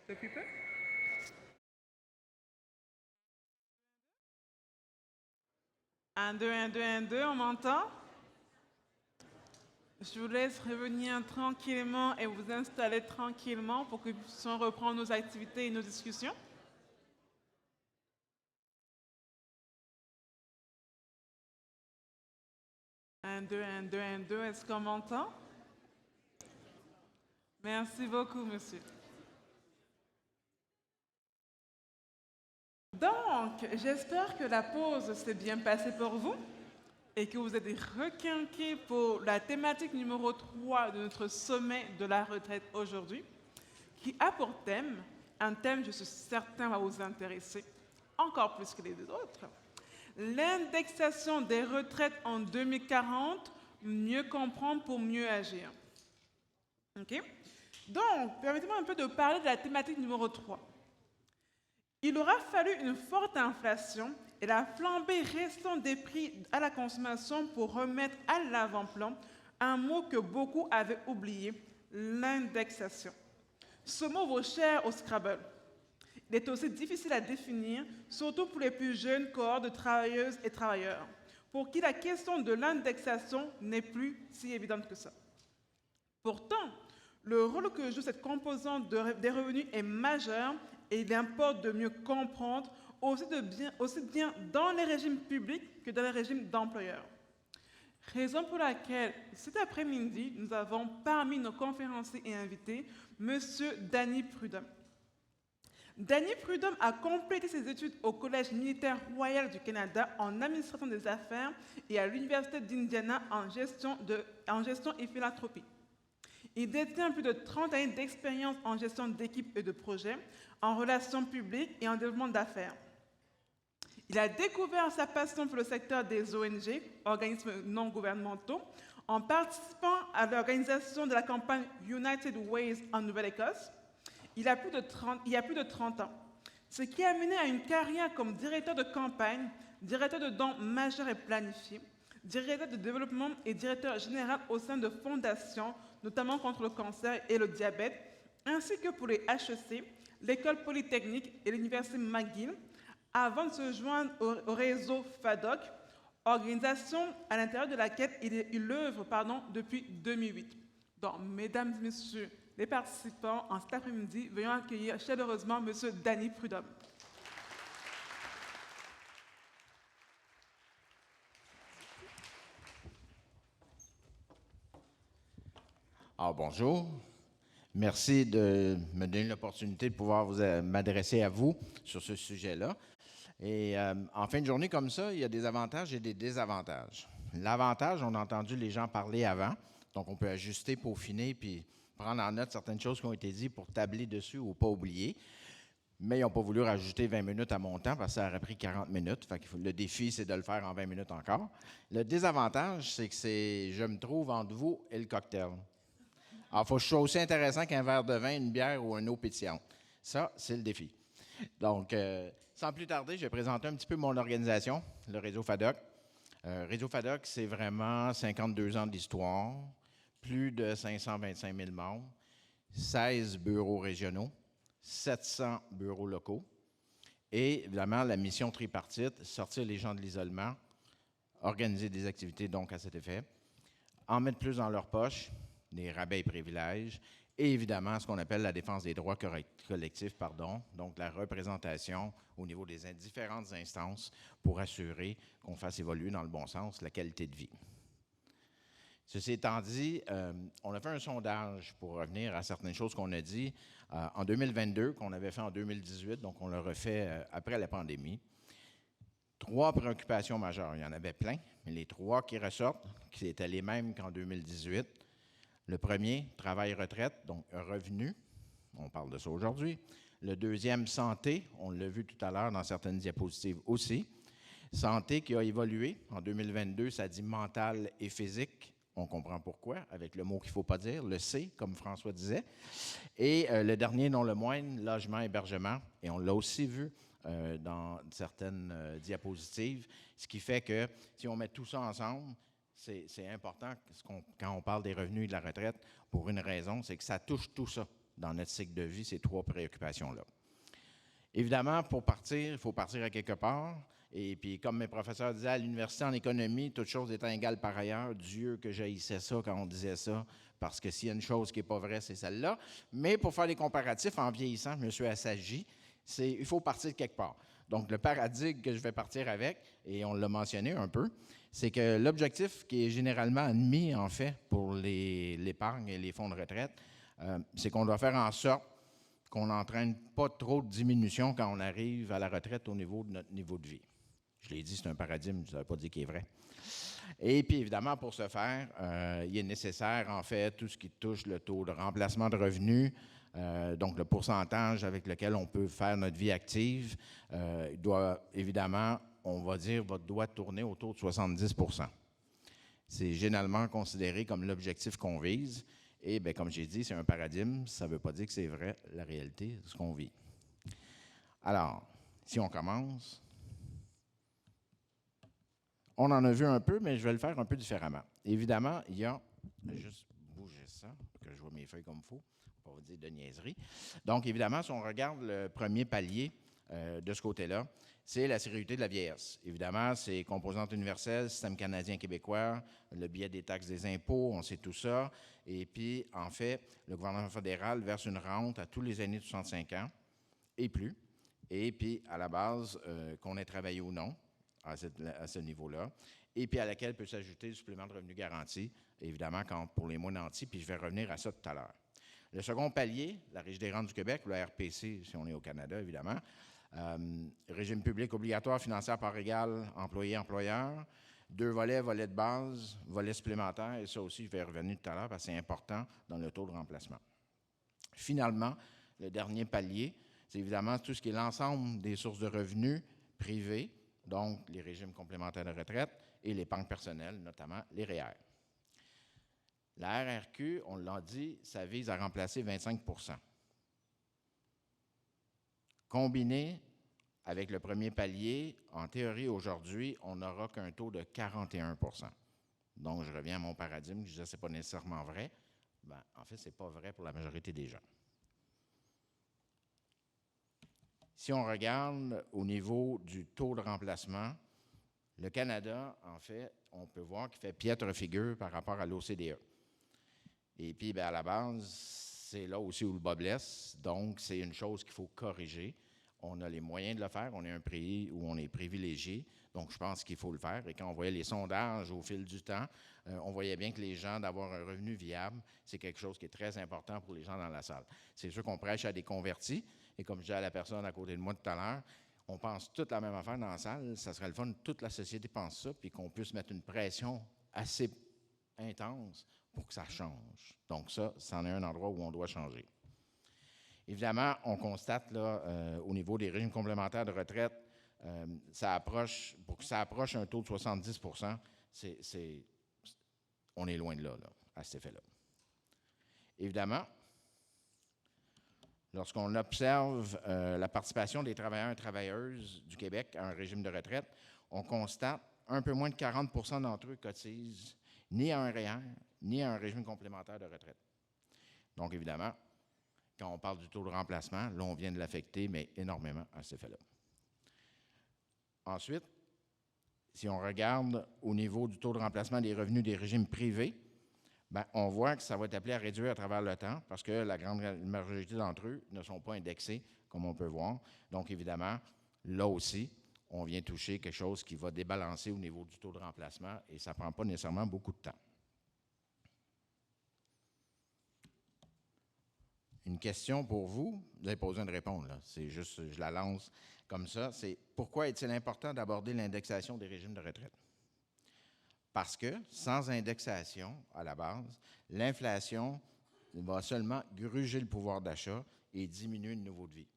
Depuis peu? 1, 2, 1, 2, 1, 2, on m'entend? Je vous laisse revenir tranquillement et vous installer tranquillement pour que nous puissions reprendre nos activités et nos discussions. 1, 2, 1, 2, 1, 2, est-ce qu'on m'entend? Merci beaucoup, monsieur. Donc, j'espère que la pause s'est bien passée pour vous et que vous êtes requinqués pour la thématique numéro 3 de notre sommet de la retraite aujourd'hui, qui a pour thème, un thème je suis certain va vous intéresser, encore plus que les deux autres, l'indexation des retraites en 2040, mieux comprendre pour mieux agir. OK? Donc, permettez-moi un peu de parler de la thématique numéro 3. Il aura fallu une forte inflation et la flambée récente des prix à la consommation pour remettre à l'avant-plan un mot que beaucoup avaient oublié, l'indexation. Ce mot vaut cher au Scrabble. Il est aussi difficile à définir, surtout pour les plus jeunes cohortes de travailleuses et travailleurs, pour qui la question de l'indexation n'est plus si évidente que ça. Pourtant, le rôle que joue cette composante des revenus est majeur et il importe de mieux comprendre aussi bien dans les régimes publics que dans les régimes d'employeurs. Raison pour laquelle cet après-midi, nous avons parmi nos conférenciers et invités M. Danny Prudhomme. Danny Prudhomme a complété ses études au Collège militaire royal du Canada en administration des affaires et à l'Université d'Indiana en gestion et philanthropie. Il détient plus de 30 années d'expérience en gestion d'équipes et de projets, en relations publiques et en développement d'affaires. Il a découvert sa passion pour le secteur des ONG, organismes non gouvernementaux, en participant à l'organisation de la campagne United Ways en Nouvelle-Écosse. Il y a plus de 30 ans. Ce qui a mené à une carrière comme directeur de campagne, directeur de dons majeurs et planifiés, directeur de développement et directeur général au sein de fondations, notamment contre le cancer et le diabète, ainsi que pour les HEC, l'école polytechnique et l'université McGill, avant de se joindre au réseau FADOC, organisation à l'intérieur de laquelle il œuvre depuis 2008. Donc, mesdames et messieurs les participants, en cet après-midi, veuillons accueillir chaleureusement M. Danny Prudhomme. Alors, bonjour. Merci de me donner l'opportunité de pouvoir m'adresser à vous sur ce sujet-là. Et en fin de journée comme ça, il y a des avantages et des désavantages. L'avantage, on a entendu les gens parler avant, donc on peut ajuster, peaufiner, puis prendre en note certaines choses qui ont été dites pour tabler dessus ou pas oublier. Mais ils n'ont pas voulu rajouter 20 minutes à mon temps parce que ça aurait pris 40 minutes. Fait que le défi, c'est de le faire en 20 minutes encore. Le désavantage, c'est que je me trouve entre vous et le cocktail. Alors, il faut que je sois aussi intéressant qu'un verre de vin, une bière ou une eau pétillante. Ça, c'est le défi. Donc, sans plus tarder, je vais présenter un petit peu mon organisation, le Réseau FADOC. Réseau FADOC, c'est vraiment 52 ans d'histoire, plus de 525 000 membres, 16 bureaux régionaux, 700 bureaux locaux et, évidemment, la mission tripartite, sortir les gens de l'isolement, organiser des activités donc à cet effet, en mettre plus dans leur poche, des rabais et privilèges, et évidemment ce qu'on appelle la défense des droits collectifs, donc la représentation au niveau des différentes instances pour assurer qu'on fasse évoluer dans le bon sens la qualité de vie. Ceci étant dit, on a fait un sondage pour revenir à certaines choses qu'on a dit en 2022, qu'on avait fait en 2018, donc on l'a refait après la pandémie. 3 préoccupations majeures. Il y en avait plein, mais les 3 qui ressortent, qui étaient les mêmes qu'en 2018. Le premier, travail-retraite, donc revenu. On parle de ça aujourd'hui. Le deuxième, santé. On l'a vu tout à l'heure dans certaines diapositives aussi. Santé qui a évolué. En 2022, ça dit mental et physique. On comprend pourquoi, avec le mot qu'il ne faut pas dire, le C, comme François disait. Et le dernier, non le moindre, logement, hébergement. Et on l'a aussi vu dans certaines diapositives, ce qui fait que si on met tout ça ensemble, c'est important quand on parle des revenus et de la retraite, pour une raison, c'est que ça touche tout ça. dans notre cycle de vie, ces 3 préoccupations-là. Évidemment, pour partir, il faut partir à quelque part. Et puis, comme mes professeurs disaient à l'université en économie, toute chose étant égale par ailleurs, Dieu que j'haïssais ça quand on disait ça, parce que s'il y a une chose qui n'est pas vraie, c'est celle-là. Mais pour faire des comparatifs, en vieillissant, je me suis assagi, il faut partir de quelque part. Donc, le paradigme que je vais partir avec, et on l'a mentionné un peu, c'est que l'objectif qui est généralement admis, en fait, pour l'épargne et les fonds de retraite, c'est qu'on doit faire en sorte qu'on n'entraîne pas trop de diminution quand on arrive à la retraite au niveau de notre niveau de vie. Je l'ai dit, c'est un paradigme, je ne savais pas dire qu'il est vrai. Et puis, évidemment, pour ce faire, il est nécessaire, en fait, tout ce qui touche le taux de remplacement de revenus, donc le pourcentage avec lequel on peut faire notre vie active, doit, évidemment, on va dire, doit tourner autour de 70 %. C'est généralement considéré comme l'objectif qu'on vise. Et bien, comme j'ai dit, c'est un paradigme, ça ne veut pas dire que c'est vrai, la réalité de ce qu'on vit. Alors, si on commence, on en a vu un peu, mais je vais le faire un peu différemment. Évidemment, il y a, je vais juste bouger ça, que je vois mes feuilles comme il faut, pour pas vous dire de niaiserie. Donc, évidemment, si on regarde le premier palier de ce côté-là, c'est la sécurité de la vieillesse. Évidemment, c'est composante universelle, système canadien-québécois, le biais des taxes des impôts, on sait tout ça. Et puis, en fait, le gouvernement fédéral verse une rente à tous les aînés de 65 ans et plus. Et puis, à la base, qu'on ait travaillé ou non à ce niveau-là. Et puis, à laquelle peut s'ajouter le supplément de revenu garanti, évidemment, pour les mois nantis, puis je vais revenir à ça tout à l'heure. Le second palier, la Régie des rentes du Québec, ou la RPC, si on est au Canada, évidemment, régime public obligatoire financier par égal employé-employeur, 2 volets, volet de base, volet supplémentaire, et ça aussi, je vais y revenir tout à l'heure parce que c'est important dans le taux de remplacement. Finalement, le dernier palier, c'est évidemment tout ce qui est l'ensemble des sources de revenus privées, donc les régimes complémentaires de retraite et l'épargne personnelle, notamment les REER. La RRQ, on l'a dit, ça vise à remplacer 25 %. Combiné avec le premier palier, en théorie, aujourd'hui, on n'aura qu'un taux de 41 %. Donc, je reviens à mon paradigme, je disais que ce n'est pas nécessairement vrai. Ben, en fait, ce n'est pas vrai pour la majorité des gens. Si on regarde au niveau du taux de remplacement, le Canada, en fait, on peut voir qu'il fait piètre figure par rapport à l'OCDE. Et puis, bien, à la base, c'est là aussi où le bas blesse. Donc, c'est une chose qu'il faut corriger. On a les moyens de le faire. On est un pays où on est privilégié. Donc, je pense qu'il faut le faire. Et quand on voyait les sondages au fil du temps, on voyait bien que les gens, d'avoir un revenu viable, c'est quelque chose qui est très important pour les gens dans la salle. C'est sûr qu'on prêche à des convertis. Et comme je disais à la personne à côté de moi tout à l'heure, on pense toute la même affaire dans la salle. Ça serait le fun, toute la société pense ça, puis qu'on puisse mettre une pression assez intense pour que ça change. Donc ça, c'en est un endroit où on doit changer. Évidemment, on constate là, au niveau des régimes complémentaires de retraite, pour que ça approche un taux de 70 %, on est loin de là, à cet effet-là. Évidemment, lorsqu'on observe la participation des travailleurs et travailleuses du Québec à un régime de retraite, on constate un peu moins de 40 % d'entre eux cotisent ni à un REER, ni à un régime complémentaire de retraite. Donc, évidemment, quand on parle du taux de remplacement, là, on vient de l'affecter, mais énormément à cet effet-là. Ensuite, si on regarde au niveau du taux de remplacement des revenus des régimes privés, bien, on voit que ça va être appelé à réduire à travers le temps parce que la grande majorité d'entre eux ne sont pas indexés, comme on peut voir. Donc, évidemment, là aussi, on vient toucher quelque chose qui va débalancer au niveau du taux de remplacement et ça ne prend pas nécessairement beaucoup de temps. Une question pour vous, vous avez pas besoin de répondre, là. C'est juste, je la lance comme ça, c'est pourquoi est-il important d'aborder l'indexation des régimes de retraite? Parce que sans indexation, à la base, l'inflation va seulement gruger le pouvoir d'achat et diminuer le niveau de vie.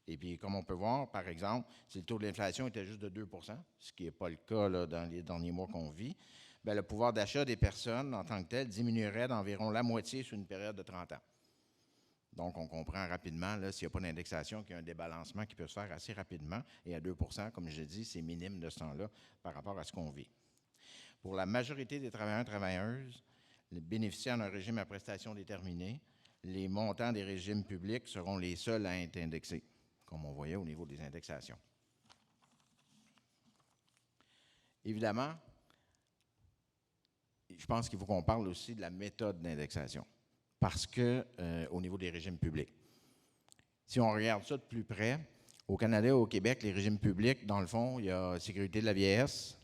Et puis, comme on peut voir, par exemple, si le taux de l'inflation était juste de 2 %, ce qui n'est pas le cas là, dans les derniers mois qu'on vit, bien, le pouvoir d'achat des personnes en tant que tel diminuerait d'environ la moitié sur une période de 30 ans. Donc, on comprend rapidement, s'il n'y a pas d'indexation, qu'il y a un débalancement qui peut se faire assez rapidement. Et à 2 %, comme je dis, c'est minime de ce temps-là par rapport à ce qu'on vit. Pour la majorité des travailleurs et travailleuses, les bénéficiaires d'un régime à prestations déterminées, les montants des régimes publics seront les seuls à être indexés, comme on voyait au niveau des indexations. Évidemment, je pense qu'il faut qu'on parle aussi de la méthode d'indexation, parce que au niveau des régimes publics, si on regarde ça de plus près, au Canada et au Québec, les régimes publics, dans le fond, il y a Sécurité de la vieillesse,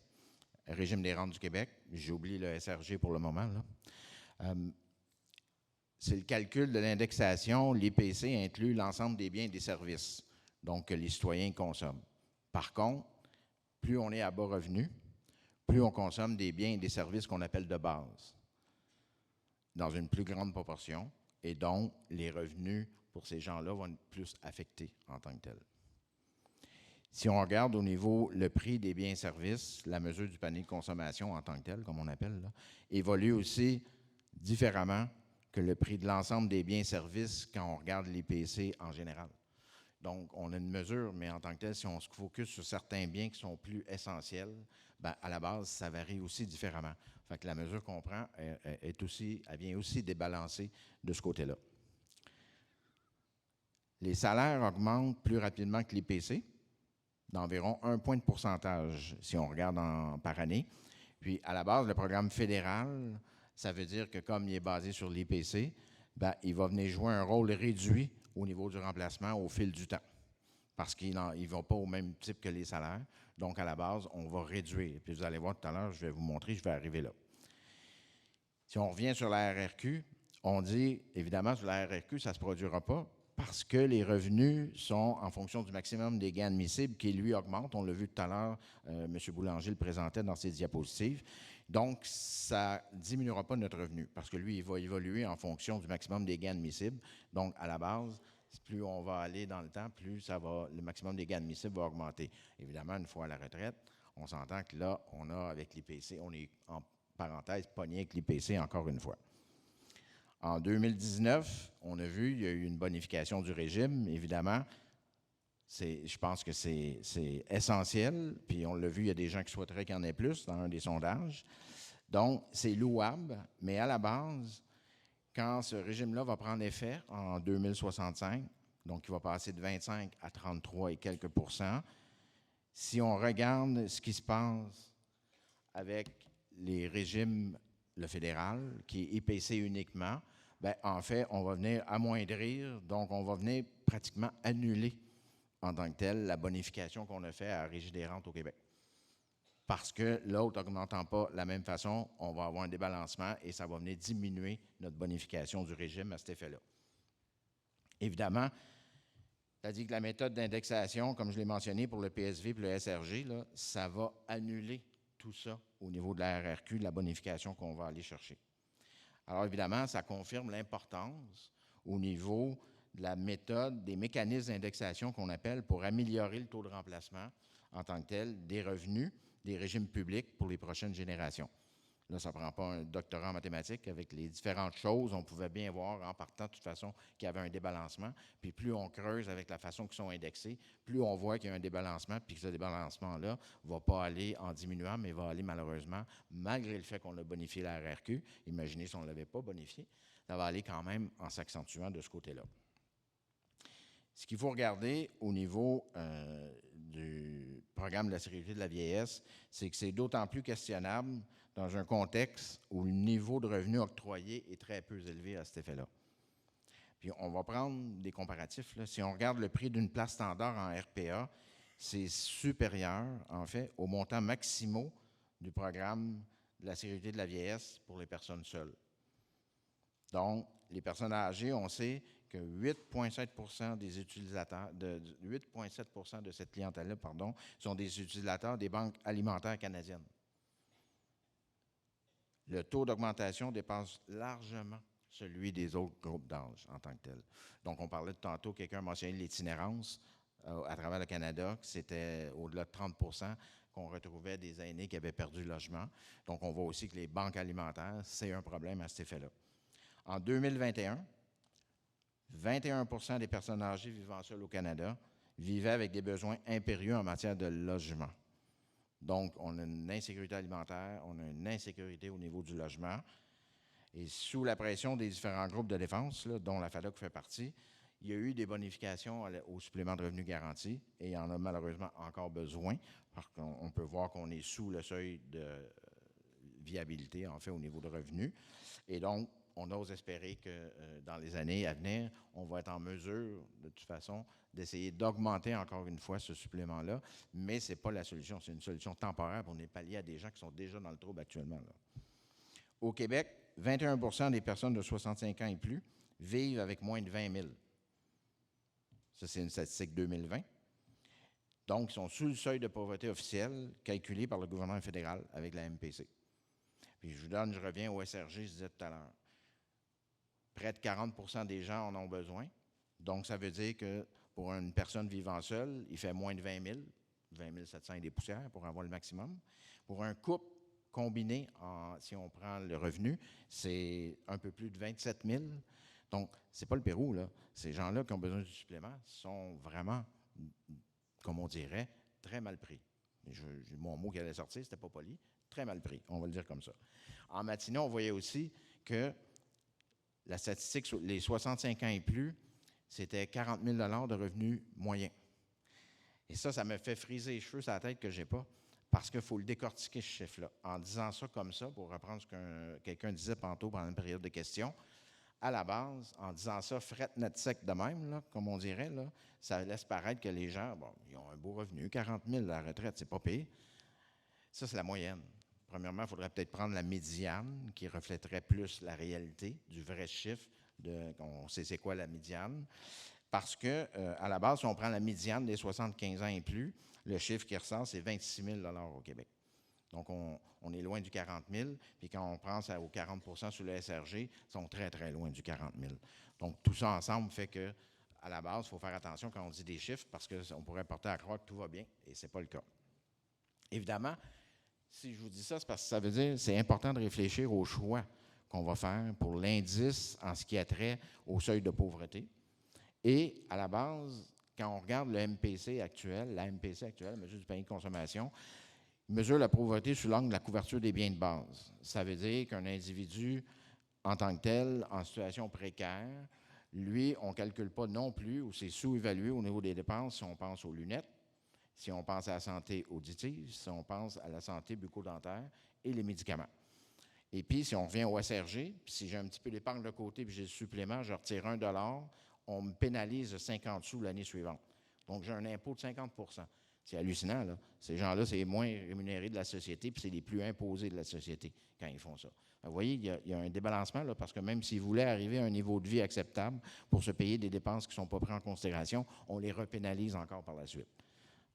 Régime des rentes du Québec, j'ai oublié le SRG pour le moment, là. C'est le calcul de l'indexation. L'IPC inclut l'ensemble des biens et des services, donc que les citoyens consomment. Par contre, plus on est à bas revenu, plus on consomme des biens et des services qu'on appelle de base, dans une plus grande proportion, et donc les revenus pour ces gens-là vont être plus affectés en tant que tels. Si on regarde au niveau le prix des biens et services, la mesure du panier de consommation en tant que tel, comme on appelle, là, évolue aussi différemment que le prix de l'ensemble des biens et services quand on regarde l'IPC en général. Donc, on a une mesure, mais en tant que tel, si on se focus sur certains biens qui sont plus essentiels, bien, à la base, ça varie aussi différemment. Fait que la mesure qu'on prend elle vient aussi débalancer de ce côté-là. Les salaires augmentent plus rapidement que l'IPC, d'environ 1 point de pourcentage, si on regarde par année. Puis, à la base, le programme fédéral, ça veut dire que comme il est basé sur l'IPC, bien, il va venir jouer un rôle réduit au niveau du remplacement au fil du temps, parce qu'il ne va pas au même type que les salaires. Donc, à la base, on va réduire. Puis, vous allez voir tout à l'heure, je vais vous montrer, je vais arriver là. Si on revient sur la RRQ, on dit, évidemment, sur la RRQ, ça ne se produira pas, parce que les revenus sont en fonction du maximum des gains admissibles qui, lui, augmentent. On l'a vu tout à l'heure, M. Boulanger le présentait dans ses diapositives. Donc, ça ne diminuera pas notre revenu parce que lui, il va évoluer en fonction du maximum des gains admissibles. Donc, à la base, plus on va aller dans le temps, plus le maximum des gains admissibles va augmenter. Évidemment, une fois à la retraite, on s'entend que là, on a avec l'IPC, on est en parenthèse pogné avec l'IPC encore une fois. En 2019, on a vu, il y a eu une bonification du régime, évidemment. Je pense que c'est essentiel, puis on l'a vu, il y a des gens qui souhaiteraient qu'il y en ait plus dans un des sondages. Donc, c'est louable, mais à la base, quand ce régime-là va prendre effet en 2065, donc il va passer de 25 à 33 et quelques %, si on regarde ce qui se passe avec les régimes, le fédéral, qui est IPC uniquement, bien, en fait, on va venir amoindrir, donc on va venir pratiquement annuler en tant que tel la bonification qu'on a faite à la Régie des rentes au Québec. Parce que l'autre n'augmentant pas de la même façon, on va avoir un débalancement et ça va venir diminuer notre bonification du régime à cet effet-là. Évidemment, c'est-à-dire que la méthode d'indexation, comme je l'ai mentionné pour le PSV et le SRG, là, ça va annuler tout ça au niveau de la RRQ, de la bonification qu'on va aller chercher. Alors évidemment, ça confirme l'importance au niveau de la méthode, des mécanismes d'indexation qu'on appelle pour améliorer le taux de remplacement en tant que tel des revenus des régimes publics pour les prochaines générations. Là, ça ne prend pas un doctorat en mathématiques. Avec les différentes choses, on pouvait bien voir en partant de toute façon qu'il y avait un débalancement. Puis plus on creuse avec la façon qu'ils sont indexés, plus on voit qu'il y a un débalancement, puis que ce débalancement-là ne va pas aller en diminuant, mais va aller malheureusement, malgré le fait qu'on a bonifié la RRQ, imaginez si on ne l'avait pas bonifié, ça va aller quand même en s'accentuant de ce côté-là. Ce qu'il faut regarder au niveau du programme de la sécurité de la vieillesse, c'est que c'est d'autant plus questionnable dans un contexte où le niveau de revenu octroyé est très peu élevé à cet effet-là. Puis on va prendre des comparatifs, là. Si on regarde le prix d'une place standard en RPA, c'est supérieur, en fait, aux montants maximaux du programme de la sécurité de la vieillesse pour les personnes seules. Donc, les personnes âgées, on sait que 8,7 % des utilisateurs, 8,7 % de cette clientèle-là, sont des utilisateurs des banques alimentaires canadiennes. Le taux d'augmentation dépasse largement celui des autres groupes d'âge en tant que tel. Donc, on parlait de tantôt, quelqu'un mentionnait l'itinérance à travers le Canada, que c'était au-delà de 30 % qu'on retrouvait des aînés qui avaient perdu le logement. Donc, on voit aussi que les banques alimentaires, c'est un problème à cet effet-là. En 2021, 21 % des personnes âgées vivant seules au Canada vivaient avec des besoins impérieux en matière de logement. Donc, on a une insécurité alimentaire, on a une insécurité au niveau du logement. Et sous la pression des différents groupes de défense, là, dont la FADOC fait partie, il y a eu des bonifications au supplément de revenu garanti et il y en a malheureusement encore besoin parce qu'on peut voir qu'on est sous le seuil de viabilité, en fait, au niveau de revenus. Et donc, on ose espérer que dans les années à venir, on va être en mesure, de toute façon, d'essayer d'augmenter encore une fois ce supplément-là, mais ce n'est pas la solution. C'est une solution temporaire pour les pallier à des gens qui sont déjà dans le trouble actuellement, là. Au Québec, 21 des personnes de 65 ans et plus vivent avec moins de 20 000. Ça, c'est une statistique 2020. Donc, ils sont sous le seuil de pauvreté officiel calculé par le gouvernement fédéral avec la MPC. Puis je reviens au SRG, je disais tout à l'heure. Près de 40 des gens en ont besoin. Donc, ça veut dire que pour une personne vivant seule, il fait moins de 20 000, 20 700 et des poussières pour avoir le maximum. Pour un couple combiné, si on prend le revenu, c'est un peu plus de 27 000. Donc, ce n'est pas le Pérou, là. Ces gens-là qui ont besoin du supplément sont vraiment, comme on dirait, très mal pris. Mon mot qui allait sortir, c'était pas poli, très mal pris, on va le dire comme ça. En matinée, on voyait aussi que la statistique sur les 65 ans et plus, c'était 40 000 $ de revenus moyens. Et ça me fait friser les cheveux sur la tête que je n'ai pas, parce qu'il faut le décortiquer, ce chiffre-là. En disant ça comme ça, pour reprendre ce que quelqu'un disait tantôt pendant une période de questions, à la base, en disant ça, fret net sec de même, là, comme on dirait, là, ça laisse paraître que les gens, bon, ils ont un beau revenu, 40 000 la retraite, c'est pas pire. Ça, c'est la moyenne. Premièrement, il faudrait peut-être prendre la médiane, qui reflèterait plus la réalité du vrai chiffre. On sait c'est quoi la médiane. Parce que, à la base, si on prend la médiane des 75 ans et plus, le chiffre qui ressort, c'est 26 000 $ au Québec. Donc, on est loin du 40 000. Puis quand on pense aux 40 % sur le SRG, ils sont très, très loin du 40 000. Donc, tout ça ensemble fait que, à la base, il faut faire attention quand on dit des chiffres parce qu'on pourrait porter à croire que tout va bien et ce n'est pas le cas. Évidemment, si je vous dis ça, c'est parce que ça veut dire que c'est important de réfléchir aux choix qu'on va faire pour l'indice en ce qui a trait au seuil de pauvreté. Et à la base, quand on regarde le MPC actuel, la MPC actuelle, mesure du panier de consommation, mesure la pauvreté sous l'angle de la couverture des biens de base. Ça veut dire qu'un individu, en tant que tel, en situation précaire, lui, on ne calcule pas non plus, ou c'est sous-évalué au niveau des dépenses si on pense aux lunettes, si on pense à la santé auditive, si on pense à la santé bucco-dentaire et les médicaments. Et puis, si on revient au SRG, puis si j'ai un petit peu d'épargne de côté puis j'ai le supplément, je retire 1 $, on me pénalise de 50 sous l'année suivante. Donc, j'ai un impôt de 50 %. C'est hallucinant, là. Ces gens-là, c'est les moins rémunérés de la société, puis c'est les plus imposés de la société quand ils font ça. Vous voyez, il y a un débalancement, là, parce que même s'ils voulaient arriver à un niveau de vie acceptable pour se payer des dépenses qui ne sont pas prises en considération, on les repénalise encore par la suite.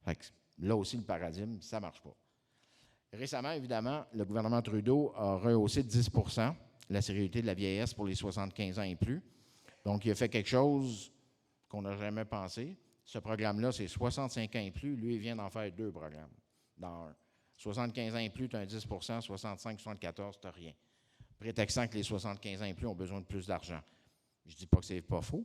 Fait que là aussi, le paradigme, ça ne marche pas. Récemment, évidemment, le gouvernement Trudeau a rehaussé de 10 % la sécurité de la vieillesse pour les 75 ans et plus. Donc, il a fait quelque chose qu'on n'a jamais pensé. Ce programme-là, c'est 65 ans et plus. Lui, il vient d'en faire 2 programmes dans un. 75 ans et plus, tu as un 10 %, 65, 74, tu n'as rien. Prétextant que les 75 ans et plus ont besoin de plus d'argent. Je ne dis pas que c'est pas faux.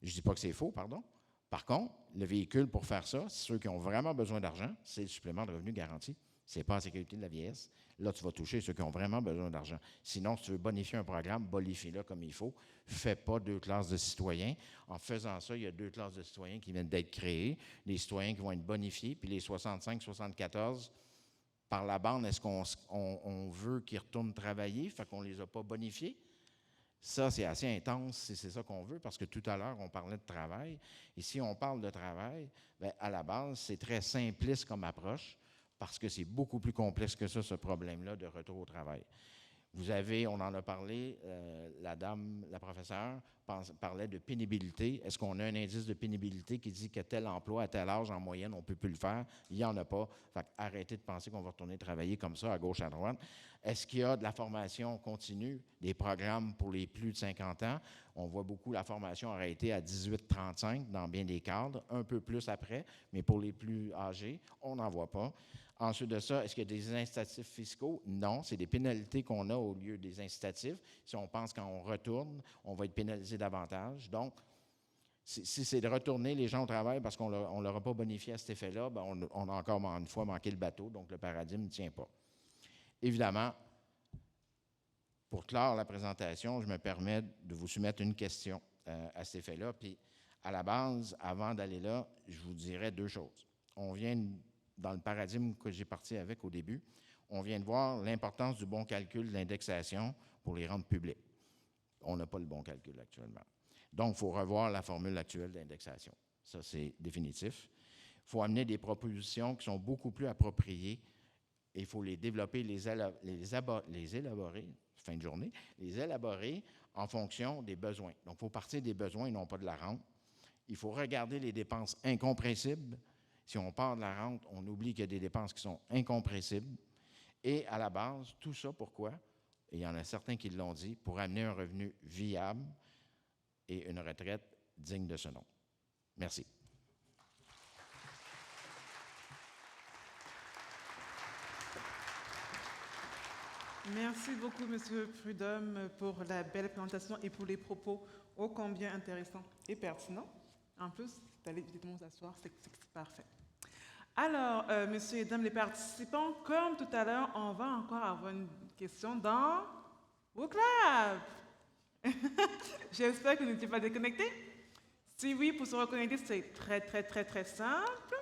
Je dis pas que c'est faux, pardon. Par contre, le véhicule pour faire ça, ceux qui ont vraiment besoin d'argent, c'est le supplément de revenu garanti. Ce n'est pas la sécurité de la vieillesse. Là, tu vas toucher ceux qui ont vraiment besoin d'argent. Sinon, si tu veux bonifier un programme, bonifie-le comme il faut. Fais pas 2 classes de citoyens. En faisant ça, il y a 2 classes de citoyens qui viennent d'être créées. Les citoyens qui vont être bonifiés, puis les 65, 74, par la bande, est-ce qu'on veut qu'ils retournent travailler? Fait qu'on ne les a pas bonifiés. Ça, c'est assez intense si c'est ça qu'on veut, parce que tout à l'heure, on parlait de travail. Et si on parle de travail, bien, à la base, c'est très simpliste comme approche, parce que c'est beaucoup plus complexe que ça, ce problème-là de retour au travail. Vous avez, on en a parlé, la professeure parlait de pénibilité. Est-ce qu'on a un indice de pénibilité qui dit que tel emploi à tel âge, en moyenne, on ne peut plus le faire? Il n'y en a pas. Fait arrêtez de penser qu'on va retourner travailler comme ça, à gauche, à droite. Est-ce qu'il y a de la formation continue, des programmes pour les plus de 50 ans? On voit beaucoup la formation arrêtée à 18-35 dans bien des cadres, un peu plus après, mais pour les plus âgés, on n'en voit pas. Ensuite de ça, est-ce qu'il y a des incitatifs fiscaux? Non, c'est des pénalités qu'on a au lieu des incitatifs. Si on pense quand on retourne, on va être pénalisé davantage. Donc, si c'est de retourner les gens au travail parce qu'on ne leur a pas bonifié à cet effet-là, bien, on a encore une fois manqué le bateau, donc le paradigme ne tient pas. Évidemment, Pour clore la présentation, je me permets de vous soumettre une question à cet effet-là. Puis, à la base, avant d'aller là, je vous dirais deux choses. On vient, dans le paradigme que j'ai parti avec au début, on vient de voir l'importance du bon calcul de l'indexation pour les rentes publiques. On n'a pas le bon calcul actuellement. Donc, il faut revoir la formule actuelle d'indexation. Ça, c'est définitif. Il faut amener des propositions qui sont beaucoup plus appropriées et il faut les développer, les élaborer, fin de journée, les élaborer en fonction des besoins. Donc, il faut partir des besoins et non pas de la rente. Il faut regarder les dépenses incompressibles. Si on part de la rente, on oublie qu'il y a des dépenses qui sont incompressibles. Et à la base, tout ça, pourquoi? Et il y en a certains qui l'ont dit, pour amener un revenu viable et une retraite digne de ce nom. Merci. Merci beaucoup, M. Prudhomme, pour la belle présentation et pour les propos ô combien intéressants et pertinents. En plus, vous allez évidemment vous asseoir, c'est parfait. Alors, messieurs et dames les participants, comme tout à l'heure, on va encore avoir une question dans vos clubs. J'espère que vous n'étiez pas déconnectés. Si oui, pour se reconnecter, c'est très simple.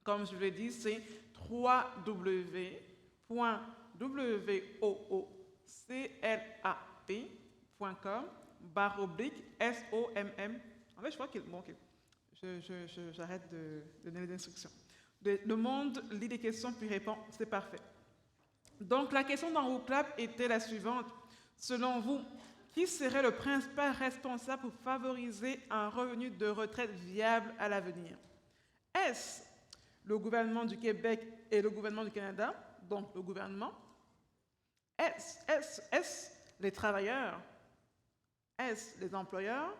Comme je vous l'ai dit, c'est www.woclap.com/SOMM. En fait, je crois que bon, ok. J'arrête de donner les instructions. Le monde lit des questions puis répond, c'est parfait. Donc, la question dans WOCLAP était la suivante. Selon vous, qui serait le principal responsable pour favoriser un revenu de retraite viable à l'avenir? Est-ce le gouvernement du Québec et le gouvernement du Canada, donc le gouvernement? Est-ce les travailleurs? Est-ce les employeurs?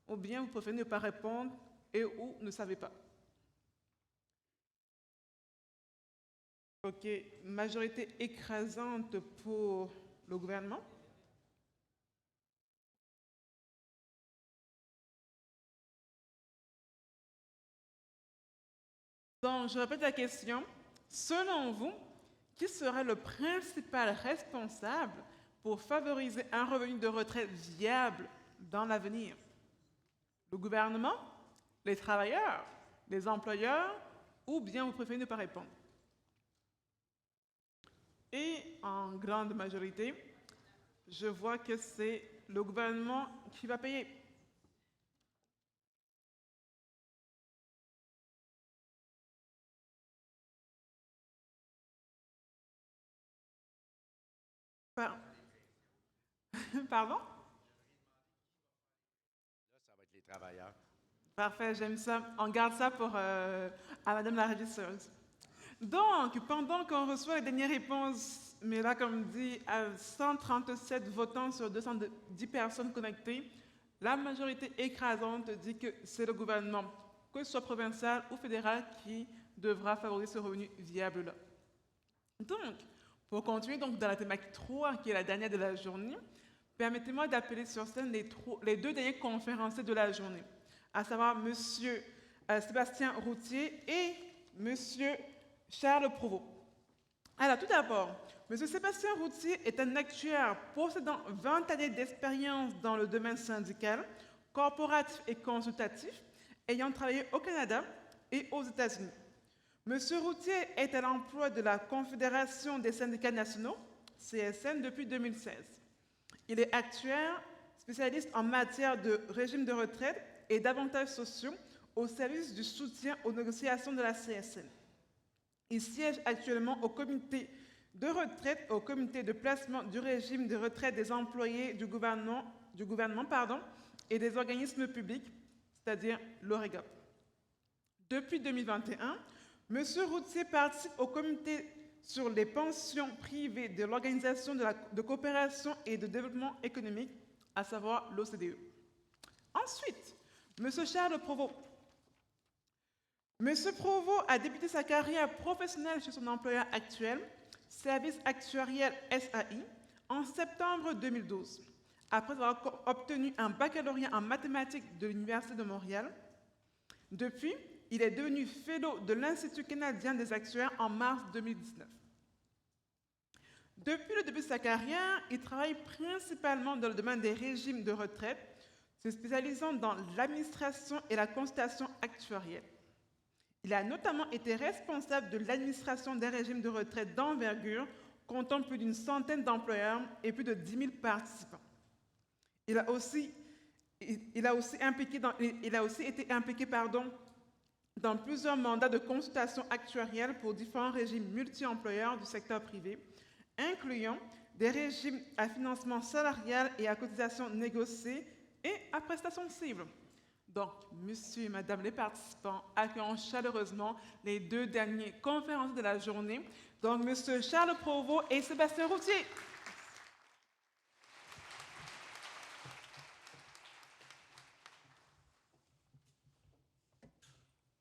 Ou bien vous préférez ne pas répondre et ou ne savez pas? Ok, majorité écrasante pour le gouvernement. Donc, je répète la question. Selon vous, qui serait le principal responsable pour favoriser un revenu de retraite viable dans l'avenir? Le gouvernement, les travailleurs, les employeurs, ou bien vous préférez ne pas répondre? Et en grande majorité, je vois que c'est le gouvernement qui va payer. Pardon? Là, ça va être les travailleurs. Parfait, j'aime ça. On garde ça pour à Madame la régisseuse. Donc, pendant qu'on reçoit les dernières réponses, mais là, comme dit, à 137 votants sur 210 personnes connectées, la majorité écrasante dit que c'est le gouvernement, que ce soit provincial ou fédéral, qui devra favoriser ce revenu viable-là. Donc, pour continuer donc, dans la thématique 3, qui est la dernière de la journée, permettez-moi d'appeler sur scène les deux derniers conférenciers de la journée, à savoir M. Sébastien Routier et M. Charles Provost. Alors, tout d'abord, M. Sébastien Routier est un actuaire possédant 20 années d'expérience dans le domaine syndical, corporatif et consultatif, ayant travaillé au Canada et aux États-Unis. M. Routier est à l'emploi de la Confédération des syndicats nationaux, CSN, depuis 2016. Il est actuaire, spécialiste en matière de régime de retraite et d'avantages sociaux au service du soutien aux négociations de la CSN. Il siège actuellement au comité de retraite, au comité de placement du régime de retraite des employés du gouvernement et des organismes publics, c'est-à-dire l'OREGA. Depuis 2021, M. Routier participe au comité sur les pensions privées de l'Organisation de coopération et de développement économique, à savoir l'OCDE. Ensuite, M. Charles Provost. M. Provost a débuté sa carrière professionnelle chez son employeur actuel, Service actuariel SAI, en septembre 2012, après avoir obtenu un baccalauréat en mathématiques de l'Université de Montréal. Depuis, il est devenu fellow de l'Institut canadien des actuaires en mars 2019. Depuis le début de sa carrière, il travaille principalement dans le domaine des régimes de retraite, se spécialisant dans l'administration et la consultation actuarielle. Il a notamment été responsable de l'administration des régimes de retraite d'envergure, comptant plus d'une centaine d'employeurs et plus de 10 000 participants. Il a aussi été impliqué dans plusieurs mandats de consultation actuarielle pour différents régimes multi-employeurs du secteur privé, incluant des régimes à financement salarial et à cotisation négociée et à prestations cibles. Donc, monsieur et madame les participants, accueillons chaleureusement les deux derniers conférenciers de la journée, donc monsieur Charles Provost et Sébastien Routier.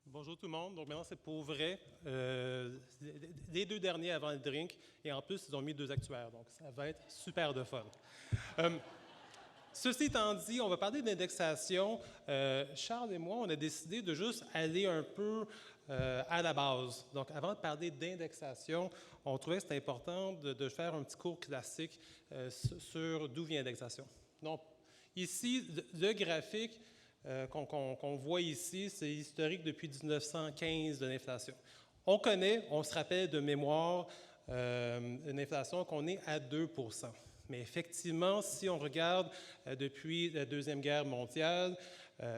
Bonjour tout le monde. Donc maintenant, c'est pour vrai. Les deux derniers avant le drink. Et en plus, ils ont mis 2 actuaires. Donc ça va être super de fun. Ceci étant dit, on va parler d'indexation. Charles et moi, on a décidé de juste aller un peu à la base. Donc avant de parler d'indexation, on trouvait que c'était important de faire un petit cours classique sur d'où vient l'indexation. Donc ici, le graphique qu'on voit ici, c'est historique depuis 1915 de l'inflation. On connaît, on se rappelle de mémoire, une inflation qu'on est à 2 %. Mais effectivement, si on regarde depuis la Deuxième Guerre mondiale,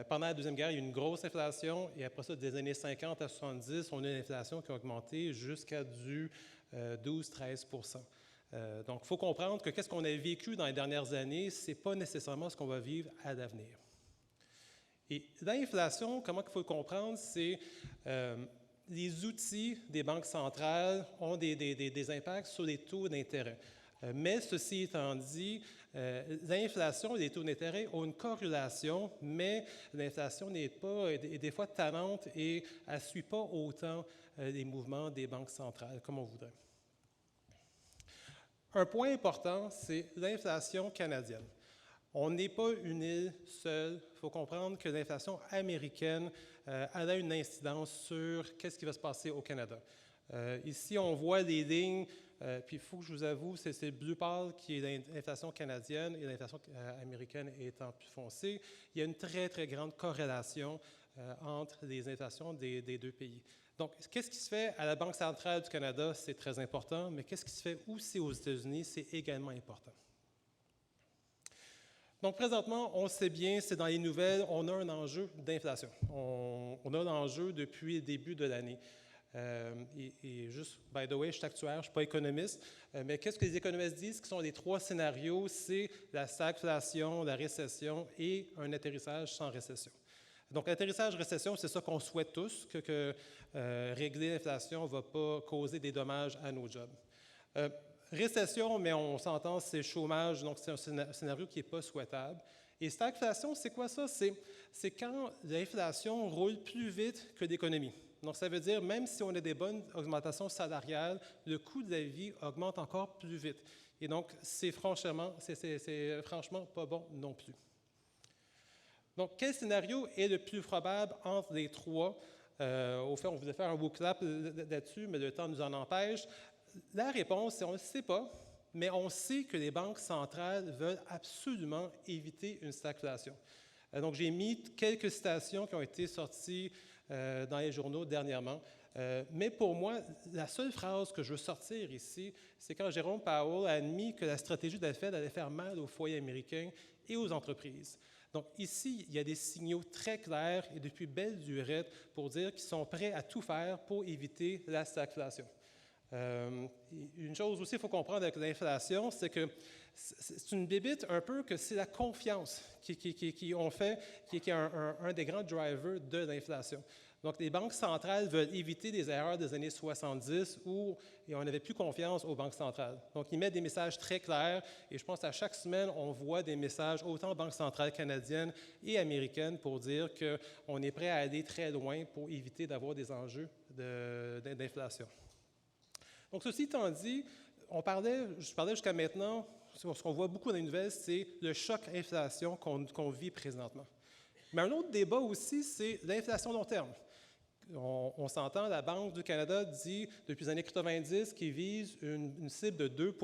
pendant la Deuxième Guerre, il y a eu une grosse inflation et après ça, des années 50 à 70, on a une inflation qui a augmenté jusqu'à du 12-13 %. Donc, il faut comprendre que qu'est-ce qu'on a vécu dans les dernières années, ce n'est pas nécessairement ce qu'on va vivre à l'avenir. Et l'inflation, comment il faut le comprendre, c'est les outils des banques centrales ont des impacts sur les taux d'intérêt. Mais ceci étant dit, l'inflation et les taux d'intérêt ont une corrélation, mais l'inflation est des fois tannante et elle ne suit pas autant les mouvements des banques centrales comme on voudrait. Un point important, c'est l'inflation canadienne. On n'est pas une île seule. Il faut comprendre que l'inflation américaine elle a une incidence sur qu'est-ce qui va se passer au Canada. Ici, on voit les lignes, puis il faut que je vous avoue, c'est le bleu pâle qui est l'inflation canadienne et l'inflation américaine étant plus foncée. Il y a une très, très grande corrélation entre les inflations des deux pays. Donc, qu'est-ce qui se fait à la Banque centrale du Canada? C'est très important, mais qu'est-ce qui se fait aussi aux États-Unis? C'est également important. Donc, présentement, on sait bien, c'est dans les nouvelles, on a un enjeu d'inflation. On a l'enjeu depuis le début de l'année. Et juste, by the way, je suis actuaire, je ne suis pas économiste, mais qu'est-ce que les économistes disent qui sont les 3 scénarios? C'est la stagflation, la récession et un atterrissage sans récession. Donc, l'atterrissage-récession, c'est ça qu'on souhaite tous, que régler l'inflation ne va pas causer des dommages à nos jobs. Récession, mais on s'entend, c'est chômage, donc c'est un scénario qui n'est pas souhaitable. Et stagflation, c'est quoi ça? C'est quand l'inflation roule plus vite que l'économie. Donc, ça veut dire, même si on a des bonnes augmentations salariales, le coût de la vie augmente encore plus vite. Et donc, c'est franchement pas bon non plus. Donc, quel scénario est le plus probable entre les 3? Au fait, on voulait faire un book-clap là-dessus, mais le temps nous en empêche. La réponse, c'est on ne le sait pas, mais on sait que les banques centrales veulent absolument éviter une stagflation. Donc, j'ai mis quelques citations qui ont été sorties dans les journaux dernièrement. Mais pour moi, la seule phrase que je veux sortir ici, c'est quand Jérôme Powell a admis que la stratégie de la Fed allait faire mal aux foyers américains et aux entreprises. Donc ici, il y a des signaux très clairs et depuis belle durée pour dire qu'ils sont prêts à tout faire pour éviter la stagflation. Une chose aussi qu'il faut comprendre avec l'inflation, c'est que c'est une bébite un peu que c'est la confiance qui est un des grands drivers de l'inflation. Donc, les banques centrales veulent éviter des erreurs des années 70 où on n'avait plus confiance aux banques centrales. Donc, ils mettent des messages très clairs et je pense qu'à chaque semaine, on voit des messages autant banques centrales canadiennes et américaines pour dire qu'on est prêt à aller très loin pour éviter d'avoir des enjeux d'inflation. Donc, ceci étant dit, je parlais jusqu'à maintenant, ce qu'on voit beaucoup dans les nouvelles, c'est le choc inflation qu'on vit présentement. Mais un autre débat aussi, c'est l'inflation long terme. On s'entend, la Banque du Canada dit depuis les années 90 qu'il vise une cible de 2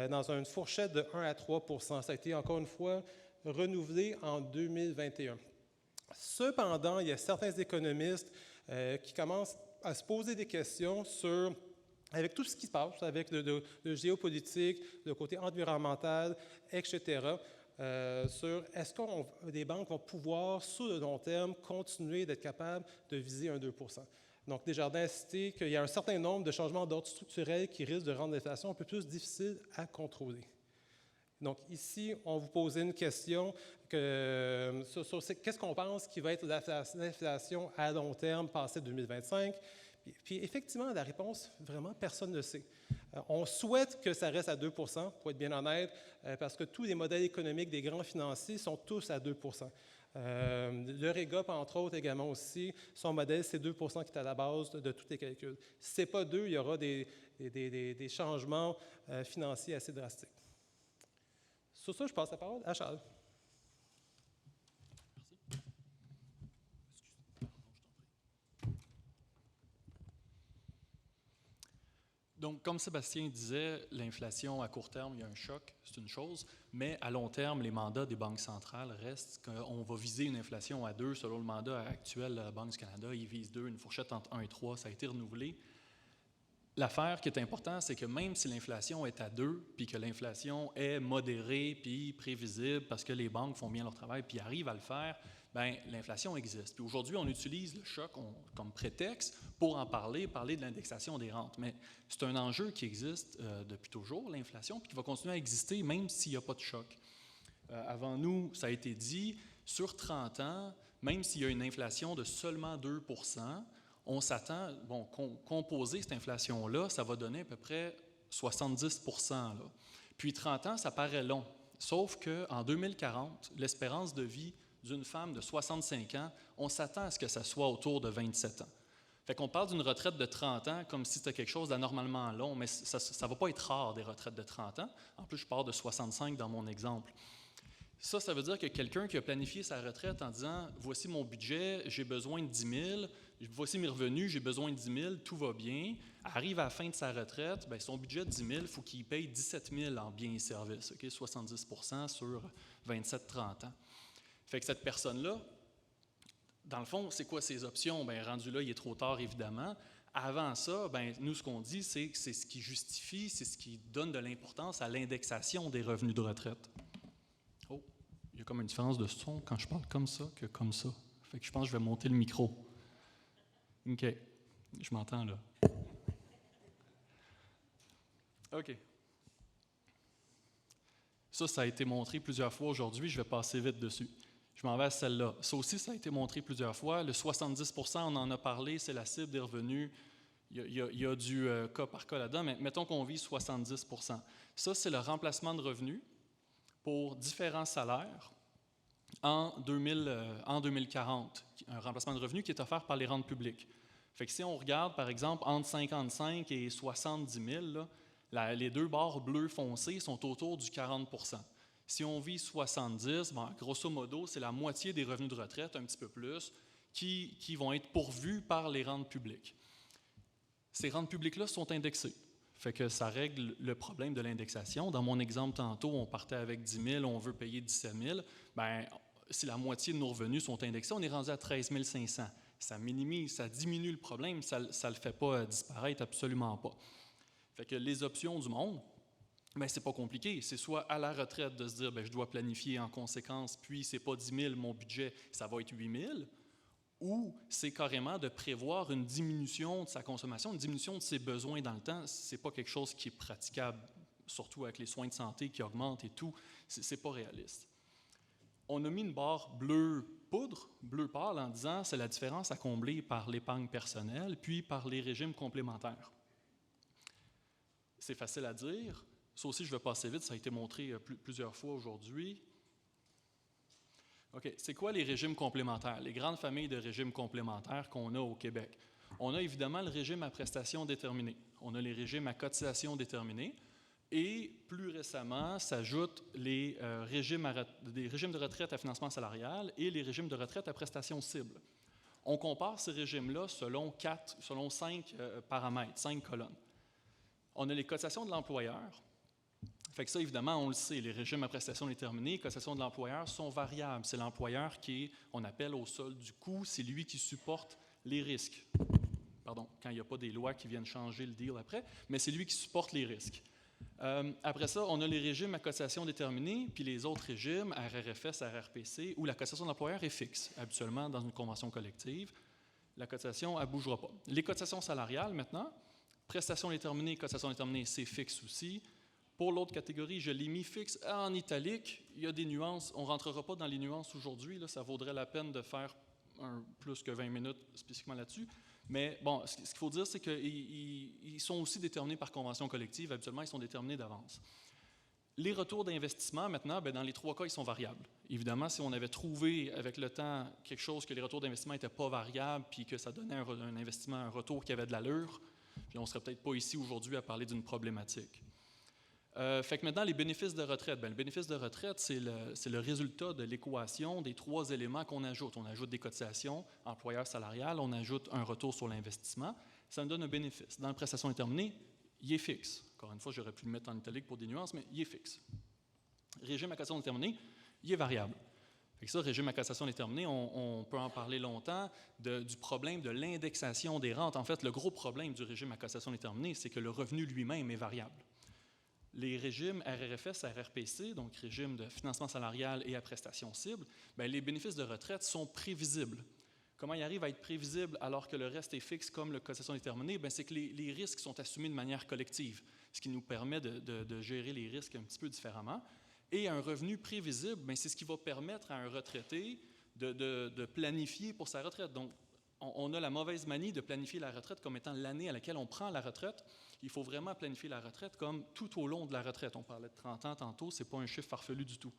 dans une fourchette de 1 à 3 Ça a été encore une fois renouvelé en 2021. Cependant, il y a certains économistes qui commencent à se poser des questions sur, avec tout ce qui se passe, avec le géopolitique, le côté environnemental, etc., sur est-ce que les banques vont pouvoir, sur le long terme, continuer d'être capables de viser un 2 Donc, Desjardins a cité qu'il y a un certain nombre de changements d'ordre structurel qui risquent de rendre l'inflation un peu plus difficile à contrôler. Donc, ici, on vous posait une question sur qu'est-ce qu'on pense qui va être l'inflation à long terme passé 2025. Puis, effectivement, la réponse, vraiment, personne ne sait. On souhaite que ça reste à 2 pour être bien honnête, parce que tous les modèles économiques des grands financiers sont tous à 2 le REGOP, entre autres, également aussi, son modèle, c'est 2 qui est à la base de tous les calculs. Si ce n'est pas 2, il y aura des changements financiers assez drastiques. Sur ça, je passe la parole à Charles. Donc, comme Sébastien disait, l'inflation à court terme, il y a un choc, c'est une chose, mais à long terme, les mandats des banques centrales restent qu'on va viser une inflation à 2. Selon le mandat actuel de la Banque du Canada, il vise 2, une fourchette entre 1 et 3, ça a été renouvelé. L'affaire qui est importante, c'est que même si l'inflation est à 2, puis que l'inflation est modérée, puis prévisible, parce que les banques font bien leur travail, puis arrivent à le faire, bien, l'inflation existe. Puis aujourd'hui, on utilise le choc comme prétexte pour en parler de l'indexation des rentes. Mais c'est un enjeu qui existe depuis toujours, l'inflation, puis qui va continuer à exister même s'il n'y a pas de choc. Avant nous, ça a été dit, sur 30 ans, même s'il y a une inflation de seulement 2 on s'attend, composer cette inflation-là, ça va donner à peu près 70 là. Puis 30 ans, ça paraît long. Sauf qu'en 2040, l'espérance de vie d'une femme de 65 ans, on s'attend à ce que ça soit autour de 27 ans. Fait qu'on parle d'une retraite de 30 ans comme si c'était quelque chose d'anormalement long, mais ça ne va pas être rare des retraites de 30 ans. En plus, je pars de 65 dans mon exemple. Ça veut dire que quelqu'un qui a planifié sa retraite en disant « Voici mon budget, j'ai besoin de 10 000, voici mes revenus, j'ai besoin de 10 000, tout va bien », arrive à la fin de sa retraite, bien, son budget de 10 000, il faut qu'il paye 17 000 en biens et services, okay? 70 sur 27-30 ans. Fait que cette personne-là, dans le fond, c'est quoi ses options? Bien, rendu là, il est trop tard, évidemment. Avant ça, bien, nous, ce qu'on dit, c'est que c'est ce qui justifie, c'est ce qui donne de l'importance à l'indexation des revenus de retraite. Oh, il y a comme une différence de son quand je parle comme ça que comme ça. Fait que je pense que je vais monter le micro. OK, je m'entends là. OK. Ça a été montré plusieurs fois aujourd'hui, je vais passer vite dessus. Je m'en vais à celle-là. Ça aussi, ça a été montré plusieurs fois. Le 70 on en a parlé, c'est la cible des revenus. Il y a du cas par cas là-dedans, mais mettons qu'on vise 70 Ça, c'est le remplacement de revenus pour différents salaires en 2040. Un remplacement de revenus qui est offert par les rentes publiques. Fait que si on regarde, par exemple, entre 55 et 70 000, là, les deux barres bleues foncées sont autour du 40 Si on vise 70, bon, grosso modo, c'est la moitié des revenus de retraite, un petit peu plus, qui vont être pourvus par les rentes publiques. Ces rentes publiques-là sont indexées. Fait que ça règle le problème de l'indexation. Dans mon exemple tantôt, on partait avec 10 000, on veut payer 17 000. Bien, si la moitié de nos revenus sont indexés, on est rendu à 13 500. Ça minimise, ça diminue le problème, ça ne le fait pas disparaître, absolument pas. Fait que les options du monde, bien, c'est pas compliqué. C'est soit à la retraite de se dire, bien, je dois planifier en conséquence, puis c'est pas 10 000, mon budget, ça va être 8 000, ou c'est carrément de prévoir une diminution de sa consommation, une diminution de ses besoins dans le temps. C'est pas quelque chose qui est praticable, surtout avec les soins de santé qui augmentent et tout. C'est pas réaliste. On a mis une barre bleue poudre, bleu pâle, en disant c'est la différence à combler par l'épargne personnelle, puis par les régimes complémentaires. C'est facile à dire. Ça aussi, je vais passer vite, ça a été montré plusieurs fois aujourd'hui. OK, c'est quoi les régimes complémentaires? Les grandes familles de régimes complémentaires qu'on a au Québec. On a évidemment le régime à prestations déterminées. On a les régimes à cotisations déterminées. Et plus récemment, s'ajoutent les régimes de retraite à financement salarial et les régimes de retraite à prestations cibles. On compare ces régimes-là selon 5 paramètres, 5 colonnes. On a les cotisations de l'employeur. Fait que ça, évidemment, on le sait, les régimes à prestations déterminées, les cotisations de l'employeur sont variables. C'est l'employeur qui on appelle au solde du coût, c'est lui qui supporte les risques. Pardon, quand il n'y a pas des lois qui viennent changer le deal après, mais c'est lui qui supporte les risques. Après ça, on a les régimes à cotisation déterminée, puis les autres régimes, RRFS, RRPC, où la cotisation de l'employeur est fixe, habituellement dans une convention collective. La cotisation, elle ne bougera pas. Les cotisations salariales, maintenant, prestations déterminées, cotisation déterminée, c'est fixe aussi. Pour l'autre catégorie, je l'ai mis fixe en italique. Il y a des nuances. On ne rentrera pas dans les nuances aujourd'hui. Là, ça vaudrait la peine de faire plus que 20 minutes spécifiquement là-dessus. Mais bon, ce qu'il faut dire, c'est qu'ils sont aussi déterminés par convention collective. Habituellement, ils sont déterminés d'avance. Les retours d'investissement, maintenant, dans les 3 cas, ils sont variables. Évidemment, si on avait trouvé avec le temps quelque chose que les retours d'investissement n'étaient pas variables puis que ça donnait un investissement, un retour qui avait de l'allure, puis on ne serait peut-être pas ici aujourd'hui à parler d'une problématique. Fait que maintenant, les bénéfices de retraite. Le bénéfice de retraite, c'est le résultat de l'équation des 3 éléments qu'on ajoute. On ajoute des cotisations, employeur salarial, on ajoute un retour sur l'investissement. Ça nous donne un bénéfice. Dans la prestation déterminée, il est fixe. Encore une fois, j'aurais pu le mettre en italique pour des nuances, mais il est fixe. Régime à cotisation déterminée, il est variable. Fait que ça, régime à cotisation déterminée, on peut en parler longtemps du problème de l'indexation des rentes. En fait, le gros problème du régime à cotisation déterminée, c'est que le revenu lui-même est variable. Les régimes RRFS, RRPC, donc régime de financement salarial et à prestation cible, les bénéfices de retraite sont prévisibles. Comment ils arrivent à être prévisibles alors que le reste est fixe comme le cotisation déterminée? C'est que les risques sont assumés de manière collective, ce qui nous permet de gérer les risques un petit peu différemment. Et un revenu prévisible, c'est ce qui va permettre à un retraité de planifier pour sa retraite. Donc, on a la mauvaise manie de planifier la retraite comme étant l'année à laquelle on prend la retraite. Il faut vraiment planifier la retraite comme tout au long de la retraite. On parlait de 30 ans tantôt, ce n'est pas un chiffre farfelu du tout.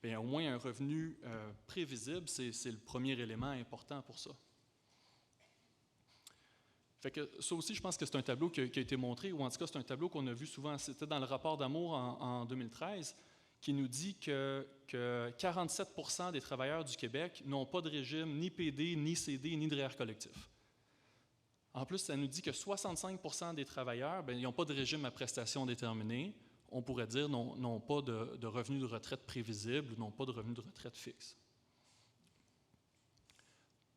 Bien, au moins un revenu prévisible, c'est le premier élément important pour ça. Fait que ça aussi, je pense que c'est un tableau qui a été montré, ou en tout cas, c'est un tableau qu'on a vu souvent. C'était dans le rapport d'Amour en 2013, qui nous dit que 47% des travailleurs du Québec n'ont pas de régime ni PD, ni CD, ni de REER collectif. En plus, ça nous dit que 65% des travailleurs, ils n'ont pas de régime à prestations déterminées. On pourrait dire n'ont pas de revenus de retraite prévisibles ou n'ont pas de revenus de retraite fixe.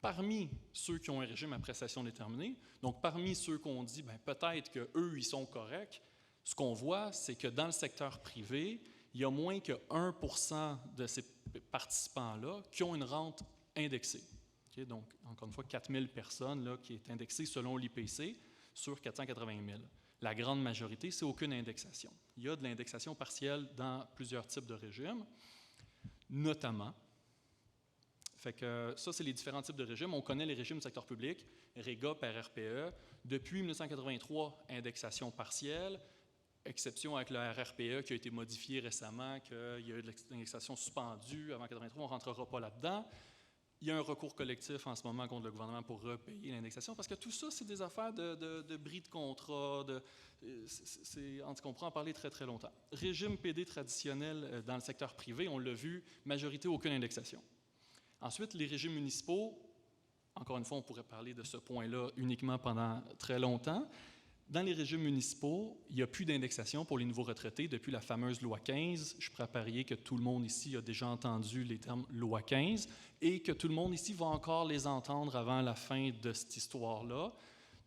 Parmi ceux qui ont un régime à prestations déterminées, donc parmi ceux qu'on dit peut-être qu'eux, ils sont corrects, ce qu'on voit, c'est que dans le secteur privé, il y a moins que 1% de ces participants-là qui ont une rente indexée. Okay? Donc, encore une fois, 4 000 personnes là, qui est indexée selon l'IPC sur 480 000. La grande majorité, c'est aucune indexation. Il y a de l'indexation partielle dans plusieurs types de régimes, notamment. Fait que ça, c'est les différents types de régimes. On connaît les régimes du secteur public, REGOP, RRPE. Depuis 1983, indexation partielle, exception avec le RRPE qui a été modifié récemment, qu'il y a eu de l'indexation suspendue avant 1983, on ne rentrera pas là-dedans. Il y a un recours collectif en ce moment contre le gouvernement pour repayer l'indexation, parce que tout ça, c'est des affaires de bris de contrat, en tout cas, on pourra en parler très, très longtemps. Régime PD traditionnel dans le secteur privé, on l'a vu, majorité, aucune indexation. Ensuite, les régimes municipaux, encore une fois, on pourrait parler de ce point-là uniquement pendant très longtemps. Dans les régimes municipaux, il n'y a plus d'indexation pour les nouveaux retraités depuis la fameuse loi 15. Je suis prêt à parier que tout le monde ici a déjà entendu les termes loi 15 et que tout le monde ici va encore les entendre avant la fin de cette histoire-là.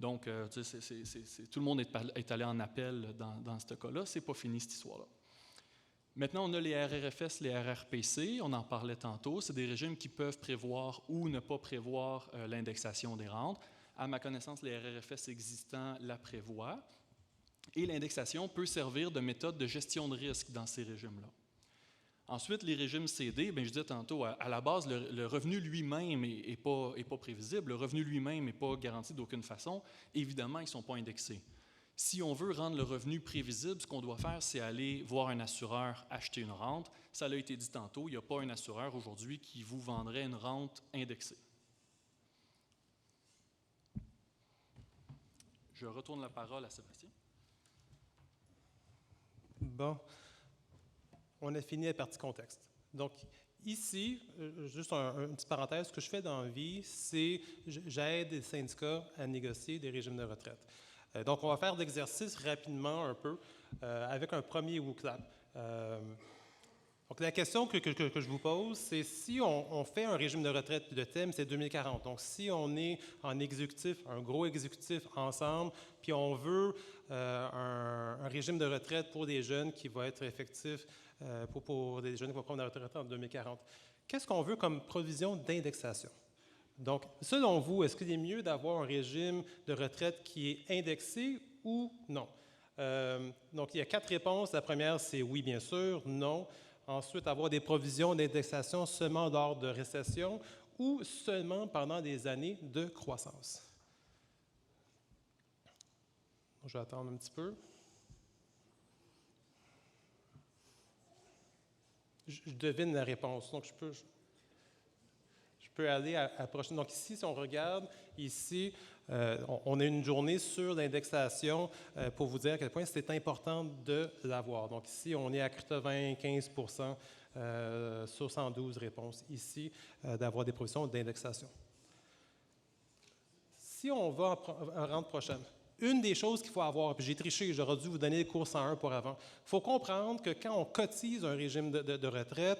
Donc, tout le monde est allé en appel dans ce cas-là. Ce n'est pas fini, cette histoire-là. Maintenant, on a les RRFS, les RRPC, on en parlait tantôt. C'est des régimes qui peuvent prévoir ou ne pas prévoir l'indexation des rentes. À ma connaissance, les RRFS existants la prévoient. Et l'indexation peut servir de méthode de gestion de risque dans ces régimes-là. Ensuite, les régimes CD, je disais tantôt, à la base, le revenu lui-même n'est pas prévisible. Le revenu lui-même n'est pas garanti d'aucune façon. Évidemment, ils ne sont pas indexés. Si on veut rendre le revenu prévisible, ce qu'on doit faire, c'est aller voir un assureur acheter une rente. Ça l'a été dit tantôt, il n'y a pas un assureur aujourd'hui qui vous vendrait une rente indexée. Je retourne la parole à Sébastien. Bon, on a fini la partie contexte. Donc, Ici, juste une petite parenthèse, ce que je fais dans la vie, c'est j'aide les syndicats à négocier des régimes de retraite. Donc, on va faire l'exercice rapidement un peu avec un premier WooClap. Donc, la question que je vous pose, c'est si on fait un régime de retraite, le thème, c'est 2040. Donc, si on est en exécutif, un gros exécutif ensemble, puis on veut un régime de retraite pour des jeunes qui va être effectif, pour des jeunes qui vont prendre la retraite en 2040, qu'est-ce qu'on veut comme provision d'indexation? Donc, selon vous, est-ce qu'il est mieux d'avoir un régime de retraite qui est indexé ou non? Donc, il y a 4 réponses. La première, c'est oui, bien sûr, non. Ensuite, avoir des provisions d'indexation seulement lors de récession ou seulement pendant des années de croissance. Je vais attendre un petit peu. Je devine la réponse. Donc, je peux aller à la prochaine. Donc, ici, si on regarde, ici, on a une journée sur l'indexation pour vous dire à quel point c'est important de l'avoir. Donc, ici, on est à 95 sur 112 réponses ici d'avoir des provisions d'indexation. Si on va en rente prochaine, une des choses qu'il faut avoir, puis j'ai triché, j'aurais dû vous donner les cours 101 pour avant, il faut comprendre que quand on cotise un régime de retraite,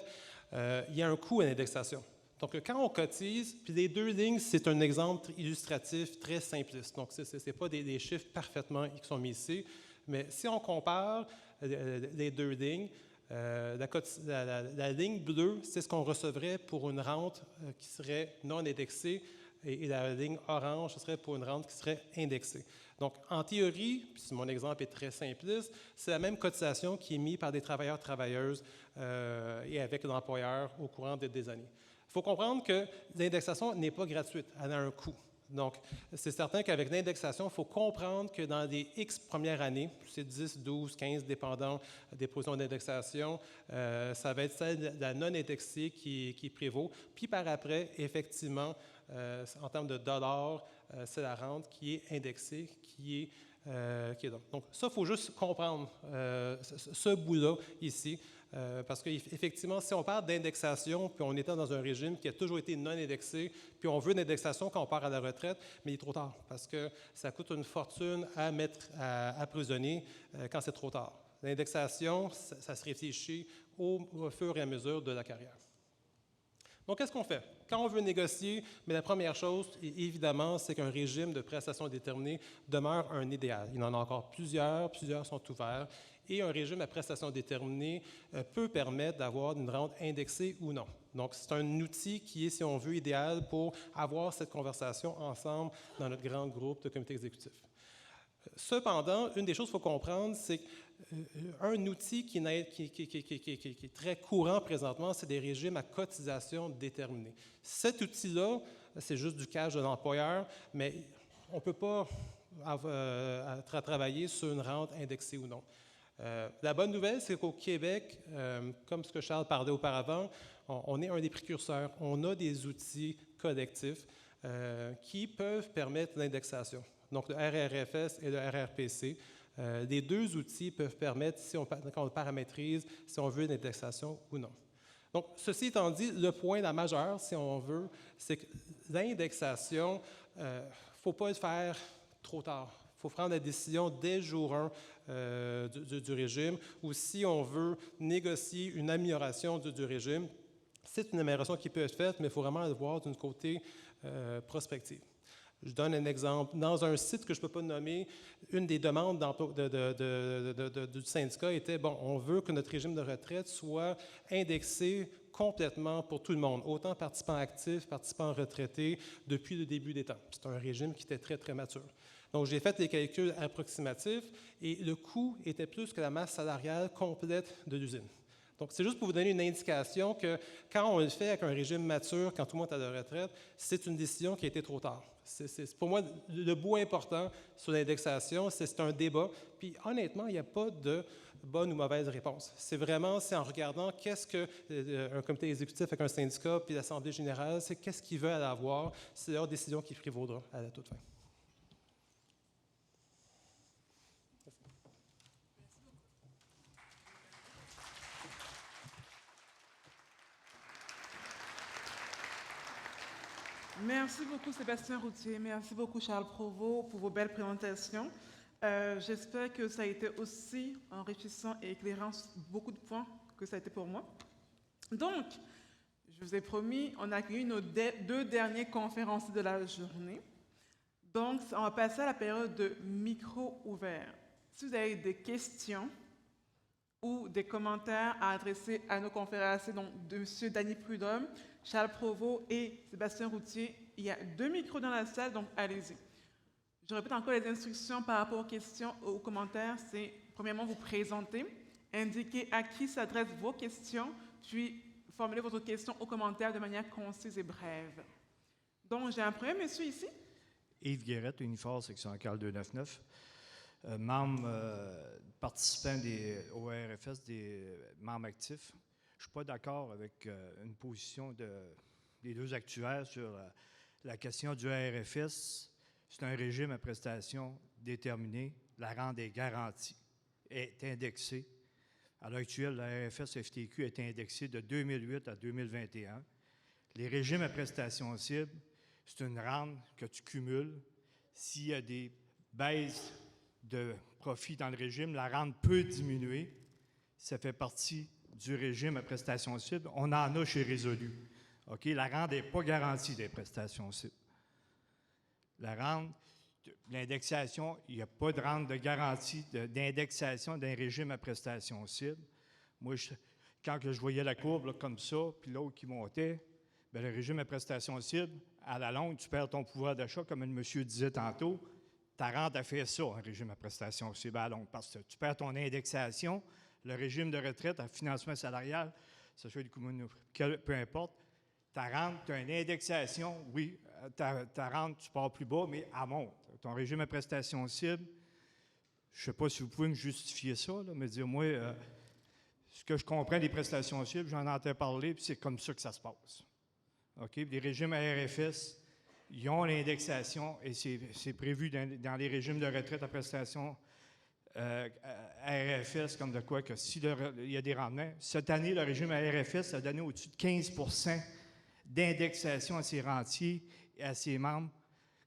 il y a un coût à l'indexation. Donc, quand on cotise, puis les 2 lignes, c'est un exemple illustratif très simpliste. Donc, ce n'est pas des chiffres parfaitement qui sont mis ici, mais si on compare les 2 lignes, la ligne bleue, c'est ce qu'on recevrait pour une rente qui serait non indexée, et la ligne orange, ce serait pour une rente qui serait indexée. Donc, en théorie, si mon exemple est très simpliste, c'est la même cotisation qui est mise par des travailleurs-travailleuses et avec l'employeur au courant des années. Il faut comprendre que l'indexation n'est pas gratuite, elle a un coût. Donc, c'est certain qu'avec l'indexation, il faut comprendre que dans les X premières années, c'est 10, 12, 15, dépendant des positions d'indexation, ça va être celle de la non-indexée qui prévaut. Puis par après, effectivement, en termes de dollars, c'est la rente qui est indexée, qui est là. Donc, ça, il faut juste comprendre ce bout-là ici. Parce qu'effectivement, si on parle d'indexation, puis on est dans un régime qui a toujours été non indexé, puis on veut une indexation quand on part à la retraite, mais il est trop tard, parce que ça coûte une fortune à mettre à prisonnier quand c'est trop tard. L'indexation, ça se réfléchit au fur et à mesure de la carrière. Donc, qu'est-ce qu'on fait? Quand on veut négocier, mais la première chose, évidemment, c'est qu'un régime de prestations déterminées demeure un idéal. Il y en a encore plusieurs sont ouverts, et un régime à prestations déterminées peut permettre d'avoir une rente indexée ou non. Donc, c'est un outil qui est, si on veut, idéal pour avoir cette conversation ensemble dans notre grand groupe de comité exécutif. Cependant, une des choses qu'il faut comprendre, c'est qu'un outil qui est très courant présentement, c'est des régimes à cotisation déterminée. Cet outil-là, c'est juste du cash de l'employeur, mais on ne peut pas travailler sur une rente indexée ou non. La bonne nouvelle, c'est qu'au Québec, comme ce que Charles parlait auparavant, on est un des précurseurs. On a des outils collectifs qui peuvent permettre l'indexation. Donc, le RRFS et le RRPC, les 2 outils peuvent permettre, quand on paramétrise, si on veut une indexation ou non. Donc, ceci étant dit, le point majeur, si on veut, c'est que l'indexation, il ne faut pas le faire trop tard. Il faut prendre la décision dès le jour 1 du régime, ou si on veut négocier une amélioration du régime, c'est une amélioration qui peut être faite, mais il faut vraiment le voir d'un côté prospectif. Je donne un exemple. Dans un site que je ne peux pas nommer, une des demandes du syndicat était, bon, on veut que notre régime de retraite soit indexé complètement pour tout le monde, autant participants actifs, participants retraités, depuis le début des temps. C'est un régime qui était très, très mature. Donc, j'ai fait les calculs approximatifs et le coût était plus que la masse salariale complète de l'usine. Donc, c'est juste pour vous donner une indication que quand on le fait avec un régime mature, quand tout le monde est à la retraite, c'est une décision qui a été trop tard. Pour moi, le bout important sur l'indexation, c'est un débat. Puis, honnêtement, il n'y a pas de bonne ou mauvaise réponse. C'est en regardant qu'est-ce qu'un comité exécutif avec un syndicat puis l'Assemblée générale, c'est qu'est-ce qu'ils veulent avoir. C'est leur décision qui prévaudra à la toute fin. Merci beaucoup Sébastien Routier, merci beaucoup Charles Provost pour vos belles présentations. J'espère que ça a été aussi enrichissant et éclairant sur beaucoup de points que ça a été pour moi. Donc, je vous ai promis, on a accueilli nos deux derniers conférenciers de la journée. Donc, on va passer à la période de micro ouvert. Si vous avez des questions ou des commentaires à adresser à nos conférenciers, donc de M. Danny Prudhomme, Charles Provost et Sébastien Routier, il y a 2 micros dans la salle, donc allez-y. Je répète encore les instructions par rapport aux questions ou aux commentaires. C'est premièrement vous présenter, indiquer à qui s'adressent vos questions, puis formuler votre question ou commentaire de manière concise et brève. Donc, j'ai un premier monsieur ici. Yves Guérette, Unifor, section locale 299. Membre participant au RFS, des membres actifs. Je ne suis pas d'accord avec une position des deux actuaires sur la question du RFS. C'est un régime à prestations déterminées. La rente est garantie, est indexée. À l'heure actuelle, la RFS-FTQ est indexée de 2008 à 2021. Les régimes à prestations cibles, c'est une rente que tu cumules. S'il y a des baisses de profit dans le régime, la rente peut diminuer. Ça fait partie du régime à prestations cibles. On en a chez Résolu. OK? La rente n'est pas garantie des prestations cibles. La rente, l'indexation, il n'y a pas de rente de garantie d'indexation d'un régime à prestations cibles. Moi, quand je voyais la courbe là, comme ça, puis l'autre qui montait, bien, le régime à prestations cibles, à la longue, tu perds ton pouvoir d'achat, comme le monsieur disait tantôt. Ta rente a fait ça, un régime à prestations cibles à la longue, parce que tu perds ton indexation, le régime de retraite à financement salarial, que ce soit du commun, peu importe, ta rente, tu as une indexation, oui, ta rente, tu pars plus bas, mais elle monte. Ton régime à prestations cibles, je ne sais pas si vous pouvez me justifier ça, là, mais dire, moi, ce que je comprends des prestations cibles, j'en entends parler, puis c'est comme ça que ça se passe. OK? Les régimes à RFS, ils ont l'indexation et c'est prévu dans les régimes de retraite à prestations RFS, comme de quoi que s'il y a des rendements. Cette année, le régime à RFS a donné au-dessus de 15 d'indexation à ses rentiers et à ses membres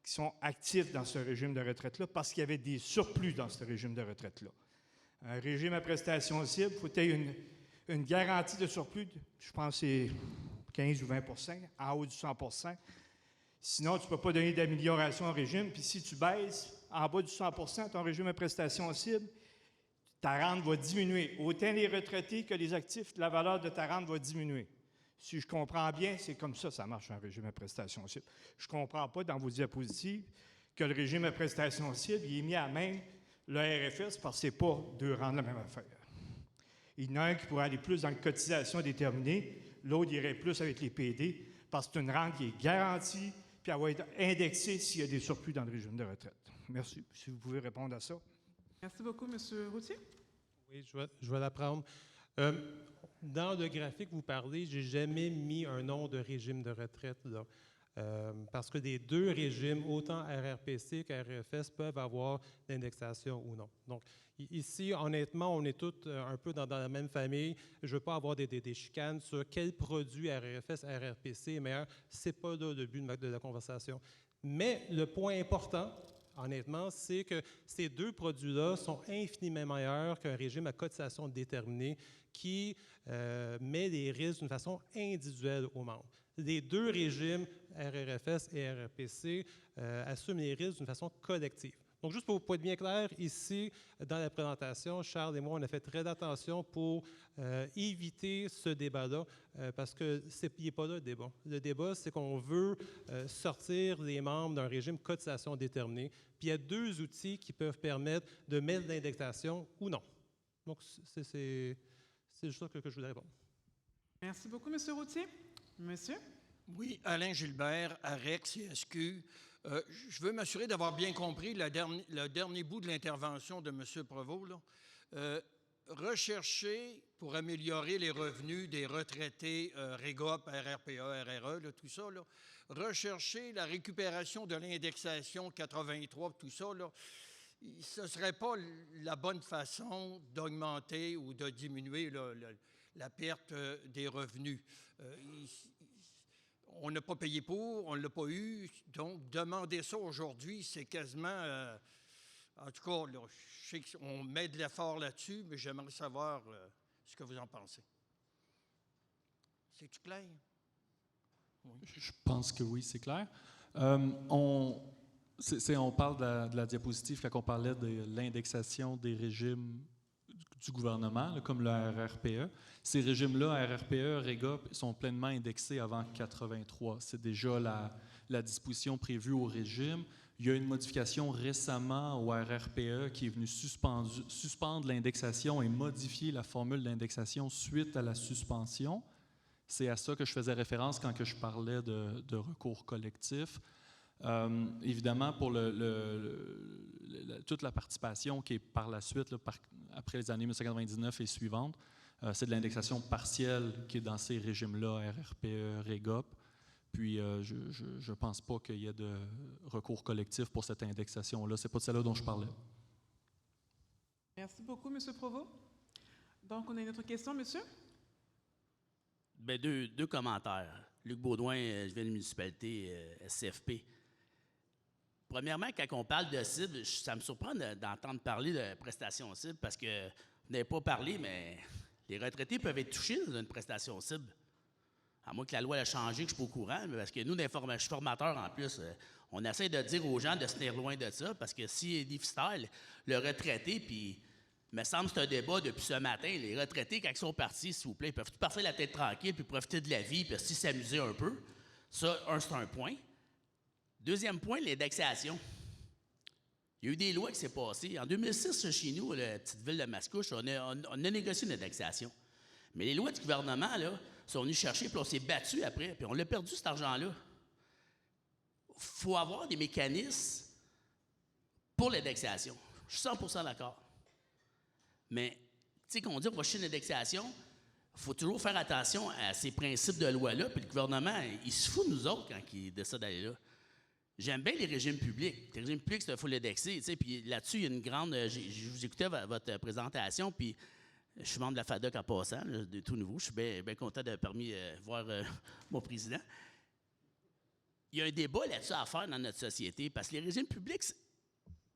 qui sont actifs dans ce régime de retraite-là parce qu'il y avait des surplus dans ce régime de retraite-là. Un régime à prestations cibles, il faut qu'il y ait une garantie de surplus, je pense que c'est 15 ou 20 en haut du 100 Sinon, tu ne peux pas donner d'amélioration au régime. Puis si tu baisses en bas du 100 ton régime à prestations cibles, ta rente va diminuer. Autant les retraités que les actifs, la valeur de ta rente va diminuer. Si je comprends bien, c'est comme ça marche un régime à prestations cibles. Je ne comprends pas dans vos diapositives que le régime à prestations cibles il est mis à même le RFS parce que ce n'est pas deux rentes de la même affaire. Il y en a un qui pourrait aller plus dans la cotisation déterminée, l'autre irait plus avec les PD parce que c'est une rente qui est garantie puis elle va être indexée s'il y a des surplus dans le régime de retraite. Merci. Si vous pouvez répondre à ça. Merci beaucoup, M. Routier. Oui, je vais la prendre. Dans le graphique que vous parlez, je n'ai jamais mis un nom de régime de retraite là. Parce que les deux régimes, autant RRPC qu'RFS, peuvent avoir l'indexation ou non. Donc, ici, honnêtement, on est tous un peu dans la même famille. Je ne veux pas avoir des chicanes sur quel produit RRFS, RRPC est meilleur. Ce n'est pas là le but de la conversation. Mais le point important, honnêtement, c'est que ces deux produits-là sont infiniment meilleurs qu'un régime à cotisation déterminée qui met les risques d'une façon individuelle aux membres. Les deux régimes, RRFS et RRPC, assument les risques d'une façon collective. Donc, juste pour être bien clair, ici, dans la présentation, Charles et moi, on a fait très attention pour éviter ce débat-là, parce qu'il n'est pas là le débat. Le débat, c'est qu'on veut sortir les membres d'un régime cotisation déterminée, puis il y a deux outils qui peuvent permettre de mettre l'indexation ou non. Donc, c'est juste ça que je voulais répondre. Merci beaucoup, M. Routier. Monsieur? Oui, Alain Gilbert, AREC, CSQ. Je veux m'assurer d'avoir bien compris le dernier bout de l'intervention de M. Provost. Là. Rechercher pour améliorer les revenus des retraités REGOP, RRPA, RRE, là, tout ça. Là. Rechercher la récupération de l'indexation 83, tout ça. Là. Ce ne serait pas la bonne façon d'augmenter ou de diminuer là, la perte des revenus. on n'a pas payé pour, on ne l'a pas eu. Donc, demander ça aujourd'hui, c'est quasiment... en tout cas, là, je sais qu'on met de l'effort là-dessus, mais j'aimerais savoir ce que vous en pensez. C'est-tu clair? Oui. Je pense que oui, c'est clair. On parle de la diapositive quand on parlait de l'indexation des régimes du gouvernement, là, comme le RRPE. Ces régimes-là, RRPE, REGOP, sont pleinement indexés avant 1983. C'est déjà la disposition prévue au régime. Il y a une modification récemment au RRPE qui est venue suspendre l'indexation et modifier la formule d'indexation suite à la suspension. C'est à ça que je faisais référence quand je parlais de recours collectif. Évidemment, pour toute la participation qui est par la suite, là, après les années 1999 et suivantes, c'est de l'indexation partielle qui est dans ces régimes-là, RRPE, REGOP. Puis, je ne pense pas qu'il y ait de recours collectif pour cette indexation-là. Ce n'est pas de celle-là dont je parlais. Merci beaucoup, M. Provost. Donc, on a une autre question, monsieur? Bien, deux commentaires. Luc Baudouin, je viens de la municipalité SCFP. Premièrement, quand on parle de cible, ça me surprend d'entendre parler de prestations cible parce que vous n'avez pas parlé, mais les retraités peuvent être touchés dans une prestation cible. À moins que la loi ait changé, que je ne suis pas au courant, mais parce que nous, je suis formateur en plus, on essaie de dire aux gens de se tenir loin de ça parce que s'il est difficile, le retraité, puis il me semble que c'est un débat depuis ce matin, les retraités, quand ils sont partis, s'il vous plaît, ils peuvent tout partir la tête tranquille puis profiter de la vie puis aussi s'amuser un peu. Ça, c'est un point. Deuxième point, l'indexation. Il y a eu des lois qui s'est passées. En 2006, chez nous, la petite ville de Mascouche, on a négocié une indexation. Mais les lois du gouvernement, là, sont venues chercher, puis on s'est battu après, puis on l'a perdu, cet argent-là. Il faut avoir des mécanismes pour l'indexation. Je suis 100% d'accord. Mais, tu sais, qu'on dit qu'on va chercher une indexation, il faut toujours faire attention à ces principes de loi-là, puis le gouvernement, il se fout de nous autres quand il décide d'aller là. J'aime bien les régimes publics. Les régimes publics, il faut l'indexer. Tu sais, puis là-dessus, il y a une grande... J'écoutais votre présentation, puis je suis membre de la FADOC en passant, là, de tout nouveau. Je suis bien content d'avoir permis voir mon président. Il y a un débat là-dessus à faire dans notre société, parce que les régimes publics,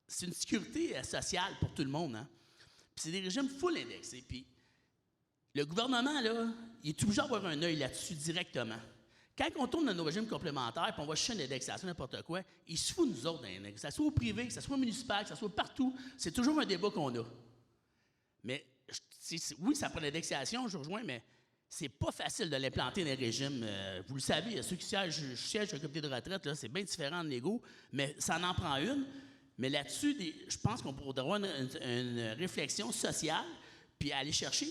c'est une sécurité sociale pour tout le monde. Hein? Puis c'est des régimes full indexés. Puis le gouvernement, là, il est obligé d'avoir un œil là-dessus directement. Quand on tourne dans nos régimes complémentaires, puis on va chercher une indexation, n'importe quoi, il se fout de nous autres dans que ça soit au privé, que ça soit au municipal, que ça soit partout. C'est toujours un débat qu'on a. Mais, oui, ça prend l'indexation, je rejoins, mais c'est pas facile de l'implanter dans les régimes. Vous le savez, ceux qui siègent au comité de retraite, là, c'est bien différent de l'ego, mais ça en prend une. Mais là-dessus, je pense qu'on pourrait avoir une réflexion sociale, puis aller chercher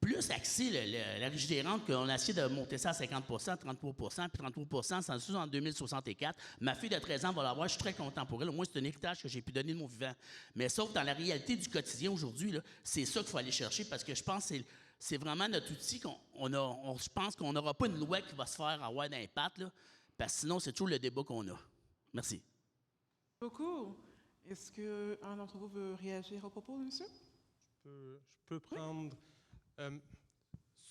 plus axé la rigidité des rentes, qu'on a essayé de monter ça à 50 33 puis 33 c'est en 2064. Ma fille de 13 ans va l'avoir, je suis très content pour elle. Au moins, c'est un héritage que j'ai pu donner de mon vivant. Mais sauf dans la réalité du quotidien aujourd'hui, là, c'est ça qu'il faut aller chercher parce que je pense que c'est vraiment notre outil je pense qu'on n'aura pas une loi qui va se faire avoir d'impact, là, parce que sinon, c'est toujours le débat qu'on a. Merci. Beaucoup. Est-ce qu'un d'entre vous veut réagir au propos, monsieur? Je peux prendre...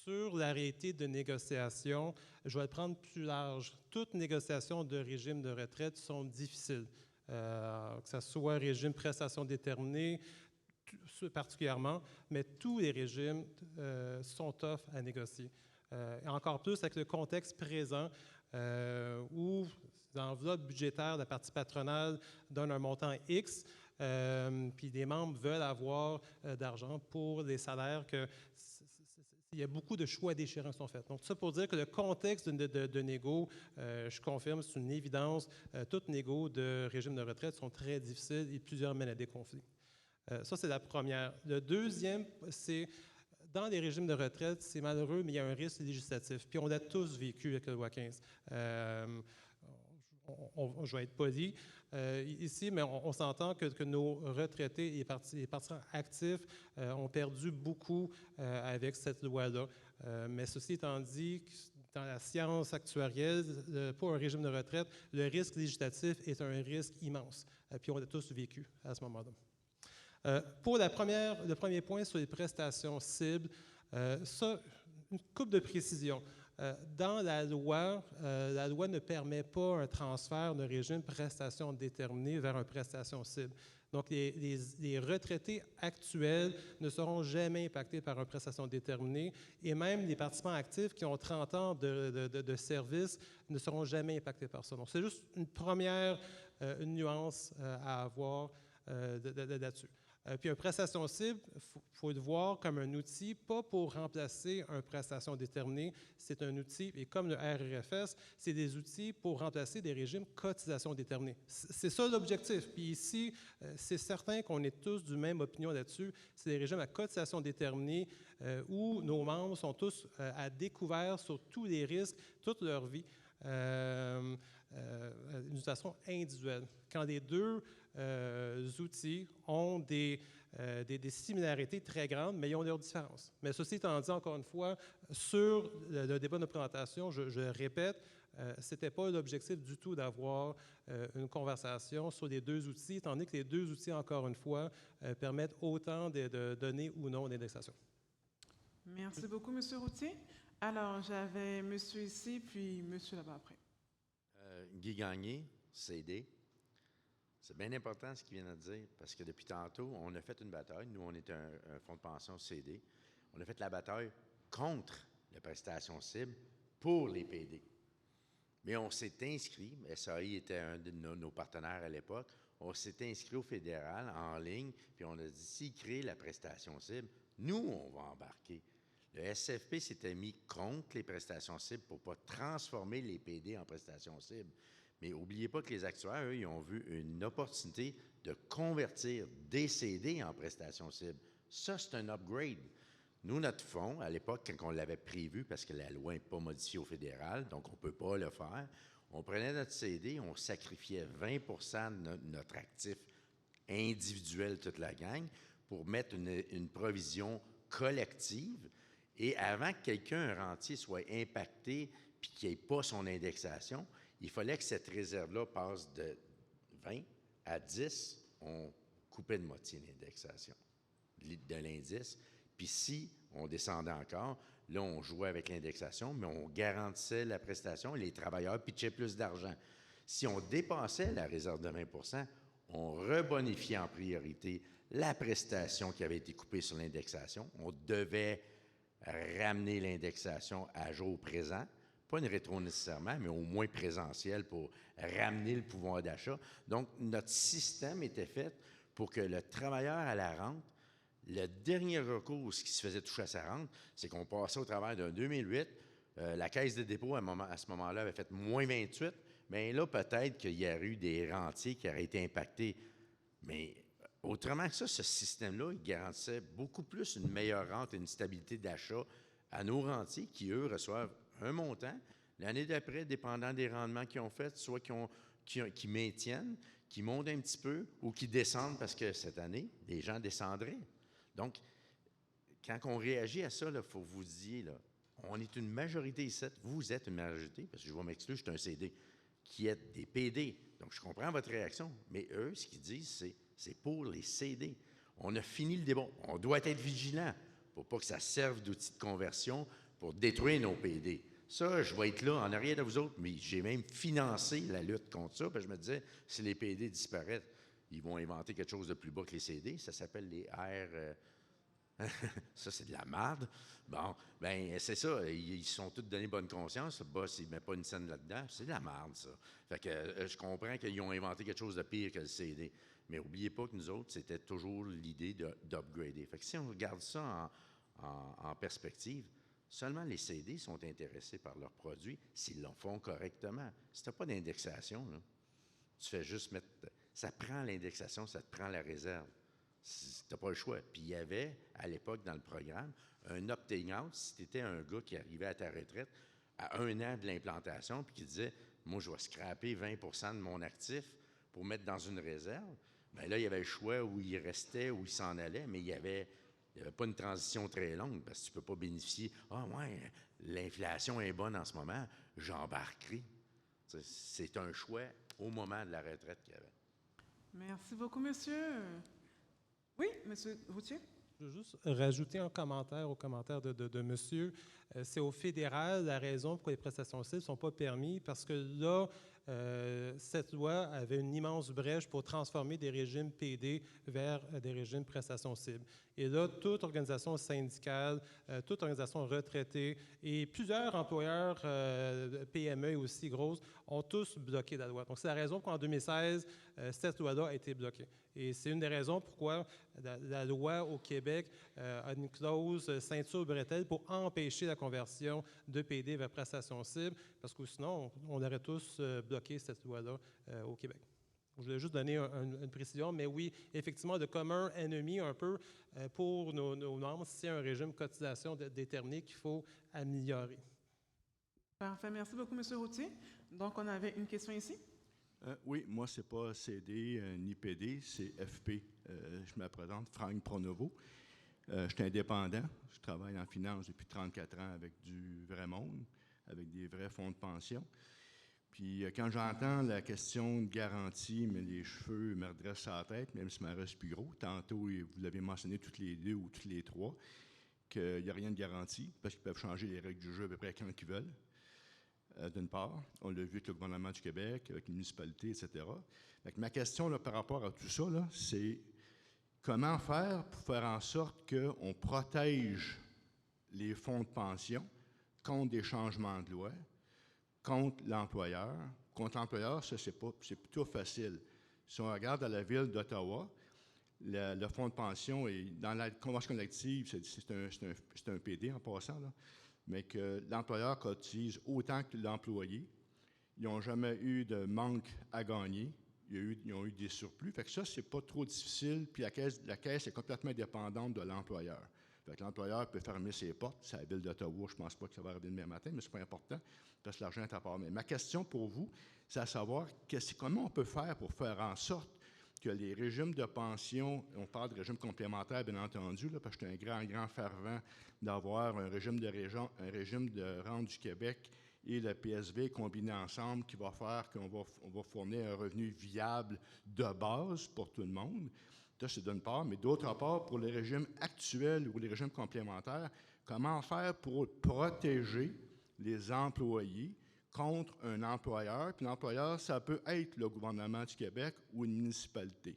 sur la réalité de négociation, je vais le prendre plus large. Toutes négociations de régime de retraite sont difficiles, que ce soit régime prestation déterminée, particulièrement, mais tous les régimes sont tough à négocier. Et encore plus avec le contexte présent où l'enveloppe budgétaire de la partie patronale donne un montant X, puis les membres veulent avoir d'argent pour les salaires que il y a beaucoup de choix déchirants qui sont faits. Donc, tout ça pour dire que le contexte de négo, je confirme, c'est une évidence, toutes négo de régime de retraite sont très difficiles et plusieurs mènent à des conflits. Ça, c'est la première. Le deuxième, c'est dans les régimes de retraite, c'est malheureux, mais il y a un risque législatif. Puis on l'a tous vécu avec la loi 15. Je vais être poli ici, mais on s'entend que nos retraités et les partisans actifs ont perdu beaucoup avec cette loi-là. Mais ceci étant dit, dans la science actuarielle, pour un régime de retraite, le risque législatif est un risque immense. Puis on l'a tous vécu à ce moment-là. Pour le premier point sur les prestations cibles, ça, une couple de précisions. Dans la loi ne permet pas un transfert d'un régime prestation déterminée vers une prestation cible. Donc, les retraités actuels ne seront jamais impactés par une prestation déterminée et même les participants actifs qui ont 30 ans de service ne seront jamais impactés par ça. Donc, c'est juste une première une nuance à avoir là-dessus. Puis, une prestation cible, il faut le voir comme un outil, pas pour remplacer une prestation déterminée, c'est un outil, et comme le RRFS, c'est des outils pour remplacer des régimes cotisation déterminée. C'est ça l'objectif. Puis ici, c'est certain qu'on est tous du même opinion là-dessus. C'est des régimes à cotisation déterminée où nos membres sont tous à découvert sur tous les risques, toute leur vie, d'une façon individuelle. Quand les deux outils ont des similarités très grandes, mais ils ont leurs différences. Mais ceci étant dit, encore une fois, sur le débat de présentation, je le répète, ce n'était pas l'objectif du tout d'avoir une conversation sur les deux outils, étant donné que les deux outils, encore une fois, permettent autant de donner ou non d'indexation. Merci beaucoup, M. Routier. Alors, j'avais monsieur ici, puis monsieur là-bas après. Guy Gagné, CD. C'est bien important ce qu'il vient de dire, parce que depuis tantôt, on a fait une bataille. Nous, on est un fonds de pension CD. On a fait la bataille contre les prestations cibles pour les PD. Mais on s'est inscrit, SAI était un de nos partenaires à l'époque, on s'est inscrit au fédéral en ligne, puis on a dit, s'ils créent la prestation cible, nous, on va embarquer. Le SFP s'était mis contre les prestations cibles pour ne pas transformer les PD en prestations cibles. Mais n'oubliez pas que les actuaires, eux, ils ont vu une opportunité de convertir des CD en prestations cibles. Ça, c'est un upgrade. Nous, notre fonds, à l'époque, quand on l'avait prévu, parce que la loi n'est pas modifiée au fédéral, donc on ne peut pas le faire, on prenait notre CD, on sacrifiait 20 de notre actif individuel, toute la gang, pour mettre une provision collective. Et avant que quelqu'un, un rentier, soit impacté puis qu'il n'y ait pas son indexation, il fallait que cette réserve-là passe de 20 à 10. On coupait de moitié l'indexation de l'indice. Puis si on descendait encore, là, on jouait avec l'indexation, mais on garantissait la prestation et les travailleurs pitchaient plus d'argent. Si on dépassait la réserve de 20 on rebonifiait en priorité la prestation qui avait été coupée sur l'indexation. On devait ramener l'indexation à jour présent, pas une rétro nécessairement, mais au moins présentiel pour ramener le pouvoir d'achat. Donc, notre système était fait pour que le travailleur à la rente, le dernier recours, ce qui se faisait toucher à sa rente, c'est qu'on passait au travers d'un 2008. La Caisse de dépôt, à ce moment-là, avait fait moins 28. Bien là, peut-être qu'il y aurait eu des rentiers qui auraient été impactés. Mais autrement que ça, ce système-là, il garantissait beaucoup plus une meilleure rente et une stabilité d'achat à nos rentiers qui, eux, reçoivent un montant. L'année d'après, dépendant des rendements qu'ils ont faits, soit qui maintiennent, qui montent un petit peu ou qui descendent parce que cette année, les gens descendraient. Donc, quand on réagit à ça, il faut que vous disiez, là, on est une majorité ici, vous êtes une majorité, parce que je vais m'exclure, je suis un CD, qui êtes des PD. Donc, je comprends votre réaction, mais eux, ce qu'ils disent, c'est pour les CD. On a fini le débat. On doit être vigilant pour pas que ça serve d'outil de conversion pour détruire nos PD. Ça, je vais être là en arrière de vous autres, mais j'ai même financé la lutte contre ça, parce que je me disais, si les PD disparaissent, ils vont inventer quelque chose de plus bas que les CD. Ça s'appelle les R... ça, c'est de la merde. Bon, bien, c'est ça. Ils sont tous donnés bonne conscience. Le boss, il ne met pas une scène là-dedans. C'est de la merde, ça. Fait que je comprends qu'ils ont inventé quelque chose de pire que le CD. Mais n'oubliez pas que nous autres, c'était toujours l'idée d'upgrader. Fait que si on regarde ça en perspective, seulement les CD sont intéressés par leurs produits s'ils le font correctement. Si tu n'as pas d'indexation, là, tu fais juste mettre... Ça prend l'indexation, ça te prend la réserve. Tu n'as pas le choix. Puis il y avait, à l'époque, dans le programme, un opting-out si tu étais un gars qui arrivait à ta retraite à 1 an de l'implantation puis qui disait « Moi, je vais scraper 20 de mon actif pour mettre dans une réserve. » Bien là, il y avait le choix où il restait, où il s'en allait, mais il n'y avait pas une transition très longue parce que tu ne peux pas bénéficier « Ah ouais, l'inflation est bonne en ce moment, j'embarquerai. » C'est un choix au moment de la retraite qu'il y avait. Merci beaucoup, monsieur. Oui, monsieur Routier? Je Je veux juste rajouter un commentaire au commentaire de monsieur. C'est au fédéral la raison pourquoi les prestations cibles ne sont pas permises, parce que là, cette loi avait une immense brèche pour transformer des régimes PD vers des régimes prestations cibles. Et là, toute organisation syndicale, toute organisation retraitée et plusieurs employeurs PME aussi grosses ont tous bloqué la loi. Donc, c'est la raison pourquoi en 2016, cette loi-là a été bloquée. Et c'est une des raisons pourquoi la loi au Québec a une clause ceinture bretelle pour empêcher la conversion de PD vers prestations cibles, parce que sinon, on aurait tous bloqué cette loi-là au Québec. Je voulais juste donner une précision, mais oui, effectivement, de commun ennemi un peu pour nos membres, c'est un régime de cotisation déterminé qu'il faut améliorer. Parfait. Merci beaucoup, M. Routier. Donc, on avait une question ici. Oui, moi, ce n'est pas CD ni PD, c'est FP. Je me présente, Franck Pronovo. Je suis indépendant. Je travaille en finance depuis 34 ans avec du vrai monde, avec des vrais fonds de pension. Puis quand j'entends la question de garantie, mais les cheveux me redressent à la tête, même si ça me reste plus gros. Tantôt, vous l'avez mentionné toutes les deux ou toutes les trois, qu'il n'y a rien de garantie, parce qu'ils peuvent changer les règles du jeu à peu près quand ils veulent. D'une part, on l'a vu avec le gouvernement du Québec, avec les municipalités, etc. Donc, ma question là, par rapport à tout ça, là, c'est comment faire pour faire en sorte qu'on protège les fonds de pension contre des changements de loi, contre l'employeur. Contre l'employeur, ça, c'est plutôt facile. Si on regarde à la ville d'Ottawa, le fonds de pension est dans la convention collective, c'est un PD en passant, là, mais que l'employeur cotise autant que l'employé. Ils n'ont jamais eu de manque à gagner. Ils ont eu des surplus. Fait que ça, c'est pas trop difficile. Puis la caisse est complètement dépendante de l'employeur. Fait que l'employeur peut fermer ses portes. C'est la ville d'Ottawa. Je ne pense pas que ça va arriver demain matin, mais ce n'est pas important parce que l'argent est à part. Mais ma question pour vous, c'est à savoir comment on peut faire pour faire en sorte que les régimes de pension, on parle de régime complémentaire, bien entendu, là, parce que je suis un grand fervent d'avoir un régime de rente du Québec et le PSV combinés ensemble qui va faire qu'on va fournir un revenu viable de base pour tout le monde. Ça, c'est d'une part. Mais d'autre part, pour les régimes actuels ou les régimes complémentaires, comment faire pour protéger les employés contre un employeur. Puis l'employeur, ça peut être le gouvernement du Québec ou une municipalité.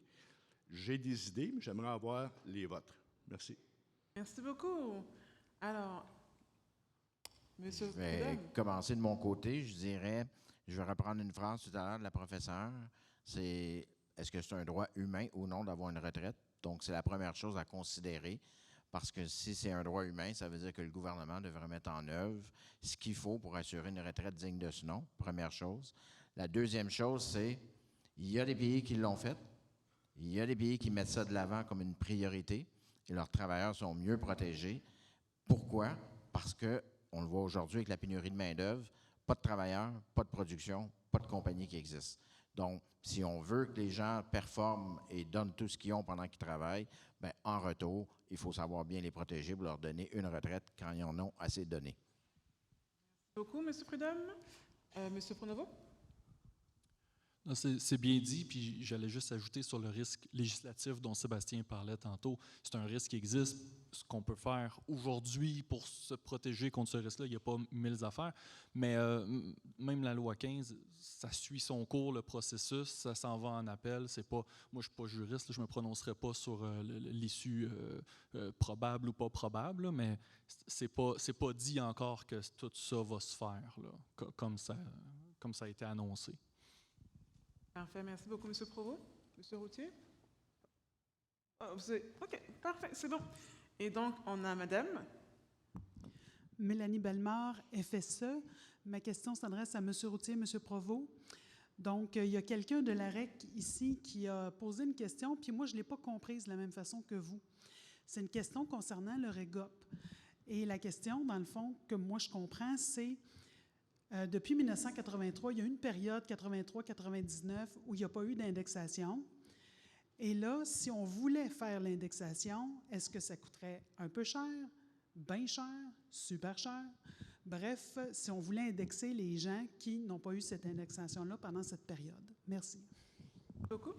J'ai des idées, mais j'aimerais avoir les vôtres. Merci. Merci beaucoup. Alors, Monsieur Je vais commencer de mon côté. Je vais reprendre une phrase tout à l'heure de la professeure. C'est est-ce que c'est un droit humain ou non d'avoir une retraite? Donc, c'est la première chose à considérer. Parce que si c'est un droit humain, ça veut dire que le gouvernement devrait mettre en œuvre ce qu'il faut pour assurer une retraite digne de ce nom, première chose. La deuxième chose, c'est il y a des pays qui l'ont fait, il y a des pays qui mettent ça de l'avant comme une priorité et leurs travailleurs sont mieux protégés. Pourquoi? Parce qu'on le voit aujourd'hui avec la pénurie de main-d'œuvre, pas de travailleurs, pas de production, pas de compagnie qui existe. Donc, si on veut que les gens performent et donnent tout ce qu'ils ont pendant qu'ils travaillent, bien, en retour, il faut savoir bien les protéger pour leur donner une retraite quand ils en ont assez donné. Merci beaucoup, M. Prudhomme. M. Pronovo? C'est bien dit, puis j'allais juste ajouter sur le risque législatif dont Sébastien parlait tantôt. C'est un risque qui existe. Ce qu'on peut faire aujourd'hui pour se protéger contre ce risque-là, il n'y a pas 1000 affaires, mais même la loi 15, ça suit son cours, le processus, ça s'en va en appel. C'est pas, moi, je ne suis pas juriste, là, je ne me prononcerai pas sur l'issue probable ou pas probable, là, mais c'est pas dit encore que tout ça va se faire, là, comme ça a été annoncé. Parfait. Merci beaucoup, M. Provost. M. Routier? OK, parfait, c'est bon. Et donc, on a Madame. Mélanie Bellemare, FSE. Ma question s'adresse à M. Routier, M. Provost. Donc, il y a quelqu'un de la REC ici qui a posé une question, puis moi, je ne l'ai pas comprise de la même façon que vous. C'est une question concernant le REGOP. Et la question, dans le fond, que moi, je comprends, c'est depuis 1983, il y a eu une période 83-99 où il n'y a pas eu d'indexation. Et là, si on voulait faire l'indexation, est-ce que ça coûterait un peu cher, bien cher, super cher? Bref, si on voulait indexer les gens qui n'ont pas eu cette indexation-là pendant cette période. Merci. Beaucoup.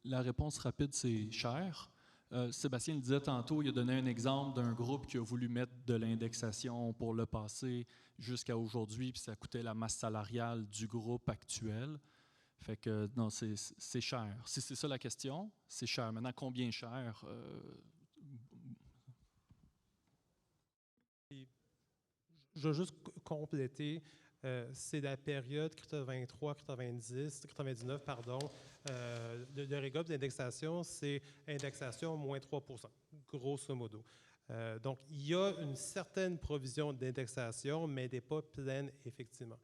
La réponse rapide, c'est cher. Sébastien le disait tantôt, il a donné un exemple d'un groupe qui a voulu mettre de l'indexation pour le passé jusqu'à aujourd'hui, puis ça coûtait la masse salariale du groupe actuel. Fait que non, c'est cher. Si c'est ça la question, c'est cher. Maintenant, combien cher? Je vais juste compléter. C'est la période 83, 90, 99, pardon. Le REGOP d'indexation, c'est indexation moins 3 grosso modo. Donc, il y a une certaine provision d'indexation, mais elle n'est pas pleine, effectivement.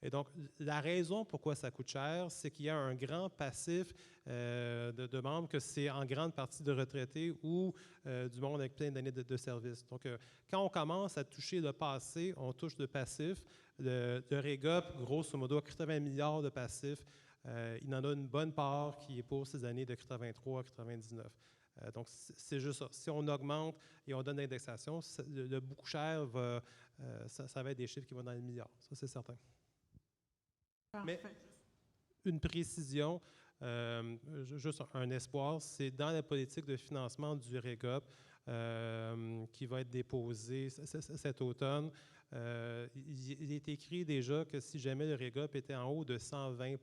Et donc, la raison pourquoi ça coûte cher, c'est qu'il y a un grand passif de membres, que c'est en grande partie de retraités ou du monde avec plein d'années de service. Donc, quand on commence à toucher le passé, on touche le passif. Le REGOP, grosso modo, a 80 milliards de passifs. Il en a une bonne part qui est pour ces années de 83 à 99. Donc, c'est juste ça. Si on augmente et on donne l'indexation, le beaucoup cher, ça va être des chiffres qui vont dans les milliards. Ça, c'est certain. Parfait. Mais une précision, juste un espoir, c'est dans la politique de financement du REGOP qui va être déposée cet automne. Il est écrit déjà que si jamais le REGOP était en haut de 120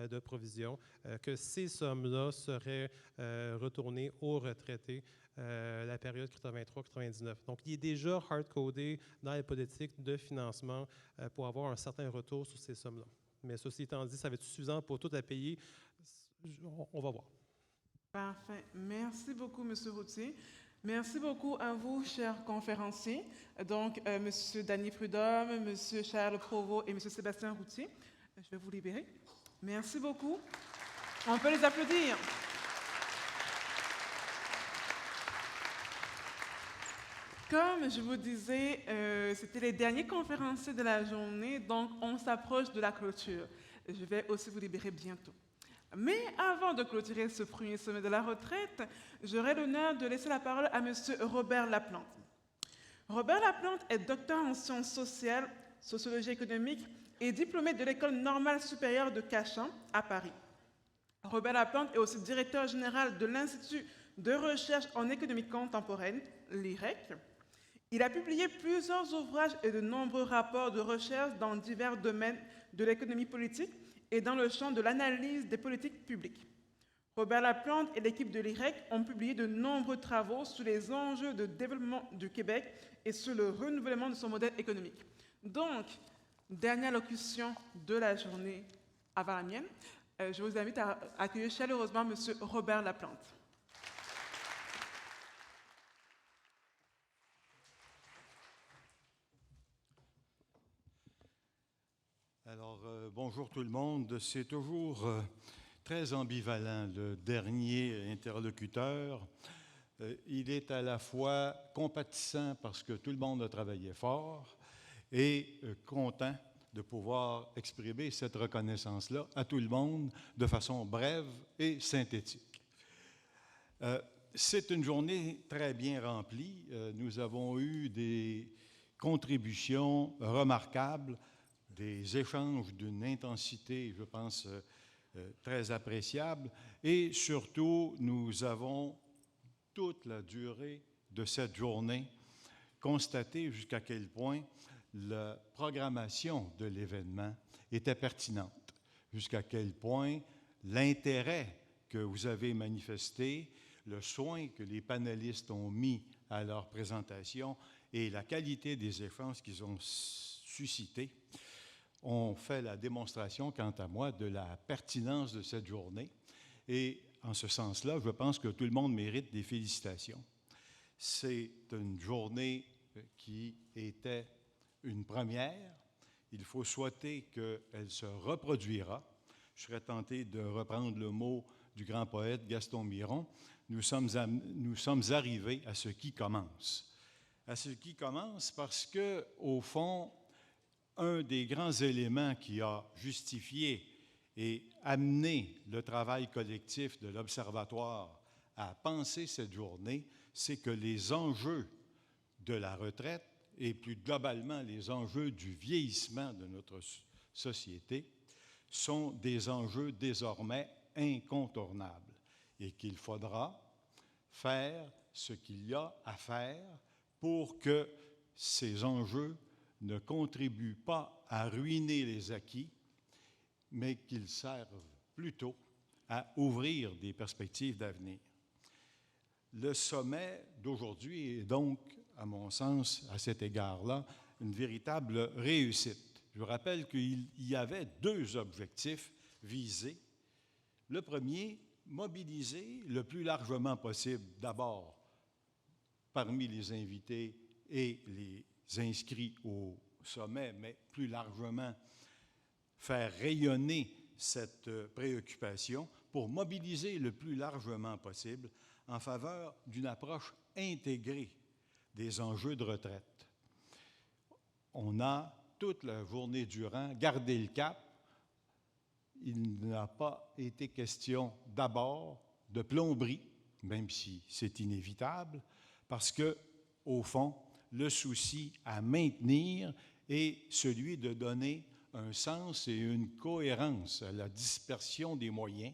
de provision, que ces sommes-là seraient retournées aux retraités la période 83-99. Donc, il est déjà hard-codé dans les politiques de financement pour avoir un certain retour sur ces sommes-là. Mais ceci étant dit, ça va être suffisant pour tout à payer. On va voir. Parfait. Merci beaucoup, M. Routier. Merci beaucoup à vous, chers conférenciers. Donc, M. Danny Prudhomme, M. Charles Provost et M. Sébastien Routier. Je vais vous libérer. Merci beaucoup. On peut les applaudir. Comme je vous disais, c'était les derniers conférenciers de la journée, donc on s'approche de la clôture. Je vais aussi vous libérer bientôt. Mais avant de clôturer ce premier sommet de la retraite, j'aurai l'honneur de laisser la parole à M. Robert Laplante. Robert Laplante est docteur en sciences sociales, sociologie économique et diplômé de l'École normale supérieure de Cachan à Paris. Robert Laplante est aussi directeur général de l'Institut de recherche en économie contemporaine, l'IREC. Il a publié plusieurs ouvrages et de nombreux rapports de recherche dans divers domaines de l'économie politique et dans le champ de l'analyse des politiques publiques. Robert Laplante et l'équipe de l'IREC ont publié de nombreux travaux sur les enjeux de développement du Québec et sur le renouvellement de son modèle économique. Donc, dernière locution de la journée avant la mienne, je vous invite à accueillir chaleureusement M. Robert Laplante. Alors, bonjour tout le monde. C'est toujours très ambivalent, le dernier interlocuteur. Il est à la fois compatissant parce que tout le monde a travaillé fort et content de pouvoir exprimer cette reconnaissance-là à tout le monde de façon brève et synthétique. C'est une journée très bien remplie. Nous avons eu des contributions remarquables, des échanges d'une intensité, je pense, très appréciable. Et surtout, nous avons, toute la durée de cette journée, constaté jusqu'à quel point la programmation de l'événement était pertinente, jusqu'à quel point l'intérêt que vous avez manifesté, le soin que les panélistes ont mis à leur présentation et la qualité des échanges qu'ils ont suscités ont fait la démonstration, quant à moi, de la pertinence de cette journée. Et en ce sens-là, je pense que tout le monde mérite des félicitations. C'est une journée qui était une première. Il faut souhaiter qu'elle se reproduira. Je serais tenté de reprendre le mot du grand poète Gaston Miron. Nous sommes arrivés à ce qui commence. À ce qui commence parce que, au fond, un des grands éléments qui a justifié et amené le travail collectif de l'Observatoire à penser cette journée, c'est que les enjeux de la retraite et plus globalement les enjeux du vieillissement de notre société sont des enjeux désormais incontournable et qu'il faudra faire ce qu'il y a à faire pour que ces enjeux ne contribuent pas à ruiner les acquis, mais qu'ils servent plutôt à ouvrir des perspectives d'avenir. Le sommet d'aujourd'hui est donc, à mon sens, à cet égard-là, une véritable réussite. Je vous rappelle qu'il y avait 2 objectifs visés. Le premier, mobiliser le plus largement possible, d'abord, parmi les invités et les inscrits au sommet, mais plus largement, faire rayonner cette préoccupation pour mobiliser le plus largement possible en faveur d'une approche intégrée des enjeux de retraite. On a, toute la journée durant, gardé le cap. Il n'a pas été question d'abord de plomberie, même si c'est inévitable, parce que, au fond, le souci à maintenir est celui de donner un sens et une cohérence à la dispersion des moyens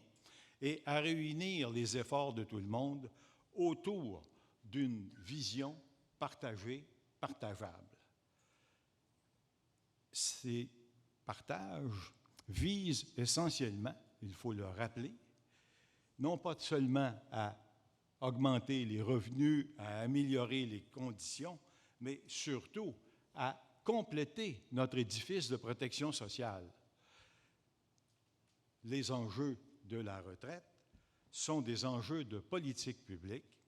et à réunir les efforts de tout le monde autour d'une vision partagée, partageable. Ces partages visent essentiellement, il faut le rappeler, non pas seulement à augmenter les revenus, à améliorer les conditions, mais surtout à compléter notre édifice de protection sociale. Les enjeux de la retraite sont des enjeux de politique publique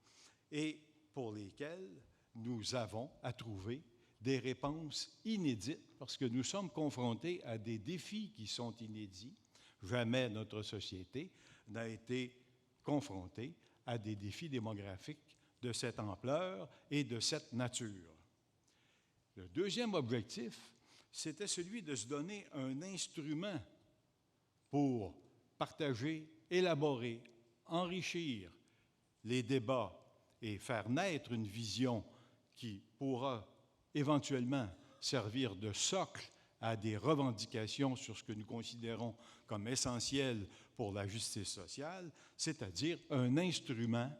et pour lesquels nous avons à trouver des réponses inédites parce que nous sommes confrontés à des défis qui sont inédits. Jamais notre société n'a été confrontée à des défis démographiques de cette ampleur et de cette nature. Le deuxième objectif, c'était celui de se donner un instrument pour partager, élaborer, enrichir les débats et faire naître une vision qui pourra éventuellement servir de socle à des revendications sur ce que nous considérons comme essentiel pour la justice sociale, c'est-à-dire un instrument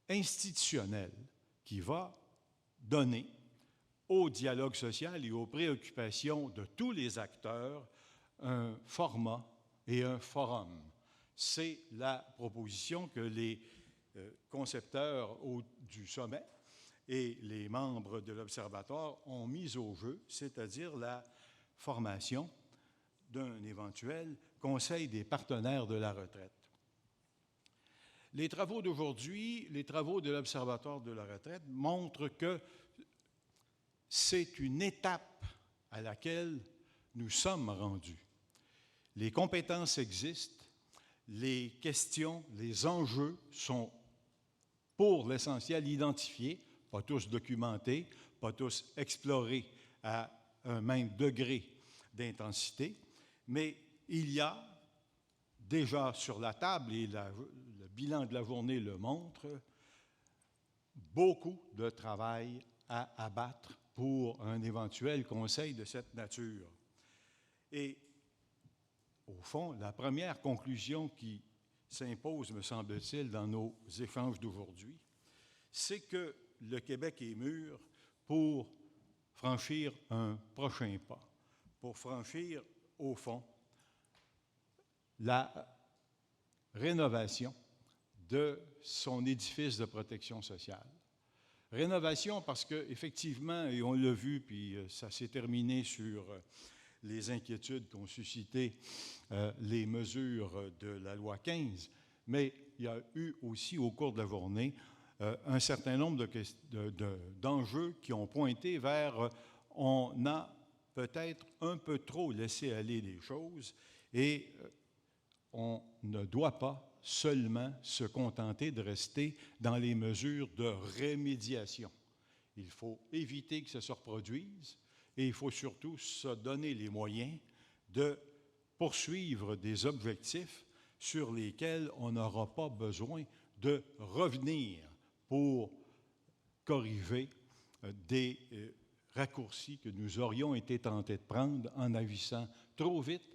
institutionnel qui va donner au dialogue social et aux préoccupations de tous les acteurs un format et un forum. C'est la proposition que les concepteurs du sommet et les membres de l'Observatoire ont mise au jeu, c'est-à-dire la formation d'un éventuel Conseil des partenaires de la retraite. Les travaux d'aujourd'hui, les travaux de l'Observatoire de la retraite montrent que c'est une étape à laquelle nous sommes rendus. Les compétences existent, les questions, les enjeux sont pour l'essentiel identifiés, pas tous documentés, pas tous explorés à un même degré d'intensité, mais il y a déjà sur la table, et le bilan de la journée le montre, beaucoup de travail à abattre pour un éventuel conseil de cette nature. Et au fond, la première conclusion qui s'impose, me semble-t-il, dans nos échanges d'aujourd'hui, c'est que le Québec est mûr pour franchir un prochain pas, pour franchir, au fond, la rénovation de son édifice de protection sociale. Rénovation parce qu'effectivement, et on l'a vu, puis ça s'est terminé sur les inquiétudes qu'ont suscité les mesures de la loi 15, mais il y a eu aussi au cours de la journée un certain nombre d'enjeux qui ont pointé vers on a peut-être un peu trop laissé aller les choses et on ne doit pas seulement se contenter de rester dans les mesures de remédiation. Il faut éviter que ça se reproduise et il faut surtout se donner les moyens de poursuivre des objectifs sur lesquels on n'aura pas besoin de revenir pour corriger des raccourcis que nous aurions été tentés de prendre en agissant trop vite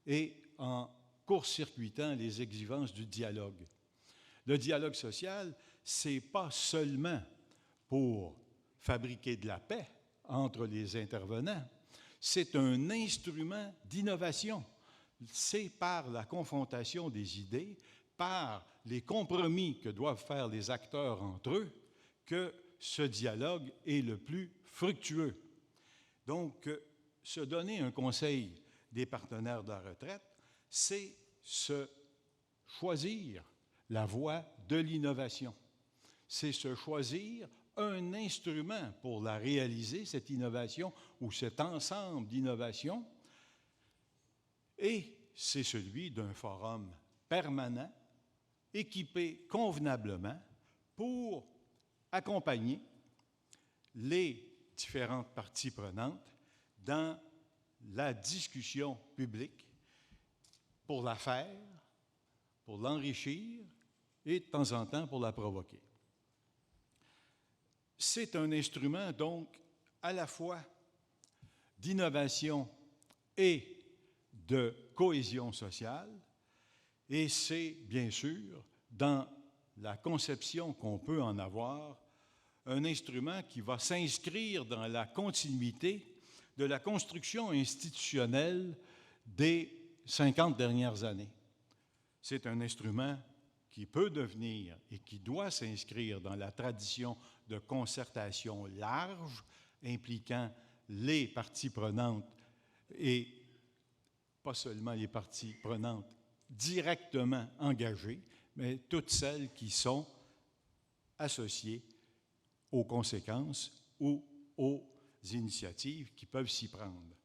et en court-circuitant les exigences du dialogue. Le dialogue social, ce n'est pas seulement pour fabriquer de la paix entre les intervenants, c'est un instrument d'innovation. C'est par la confrontation des idées, par les compromis que doivent faire les acteurs entre eux, que ce dialogue est le plus fructueux. Donc, se donner un conseil des partenaires de la retraite, c'est se choisir la voie de l'innovation. C'est se choisir un instrument pour la réaliser, cette innovation ou cet ensemble d'innovations, et c'est celui d'un forum permanent, équipé convenablement pour accompagner les différentes parties prenantes dans la discussion publique pour la faire, pour l'enrichir et de temps en temps pour la provoquer. C'est un instrument donc à la fois d'innovation et de cohésion sociale, et c'est bien sûr dans la conception qu'on peut en avoir un instrument qui va s'inscrire dans la continuité de la construction institutionnelle des 50 dernières années. C'est un instrument qui peut devenir et qui doit s'inscrire dans la tradition de concertation large, impliquant les parties prenantes et pas seulement les parties prenantes directement engagées, mais toutes celles qui sont associées aux conséquences ou aux initiatives qui peuvent s'y prendre.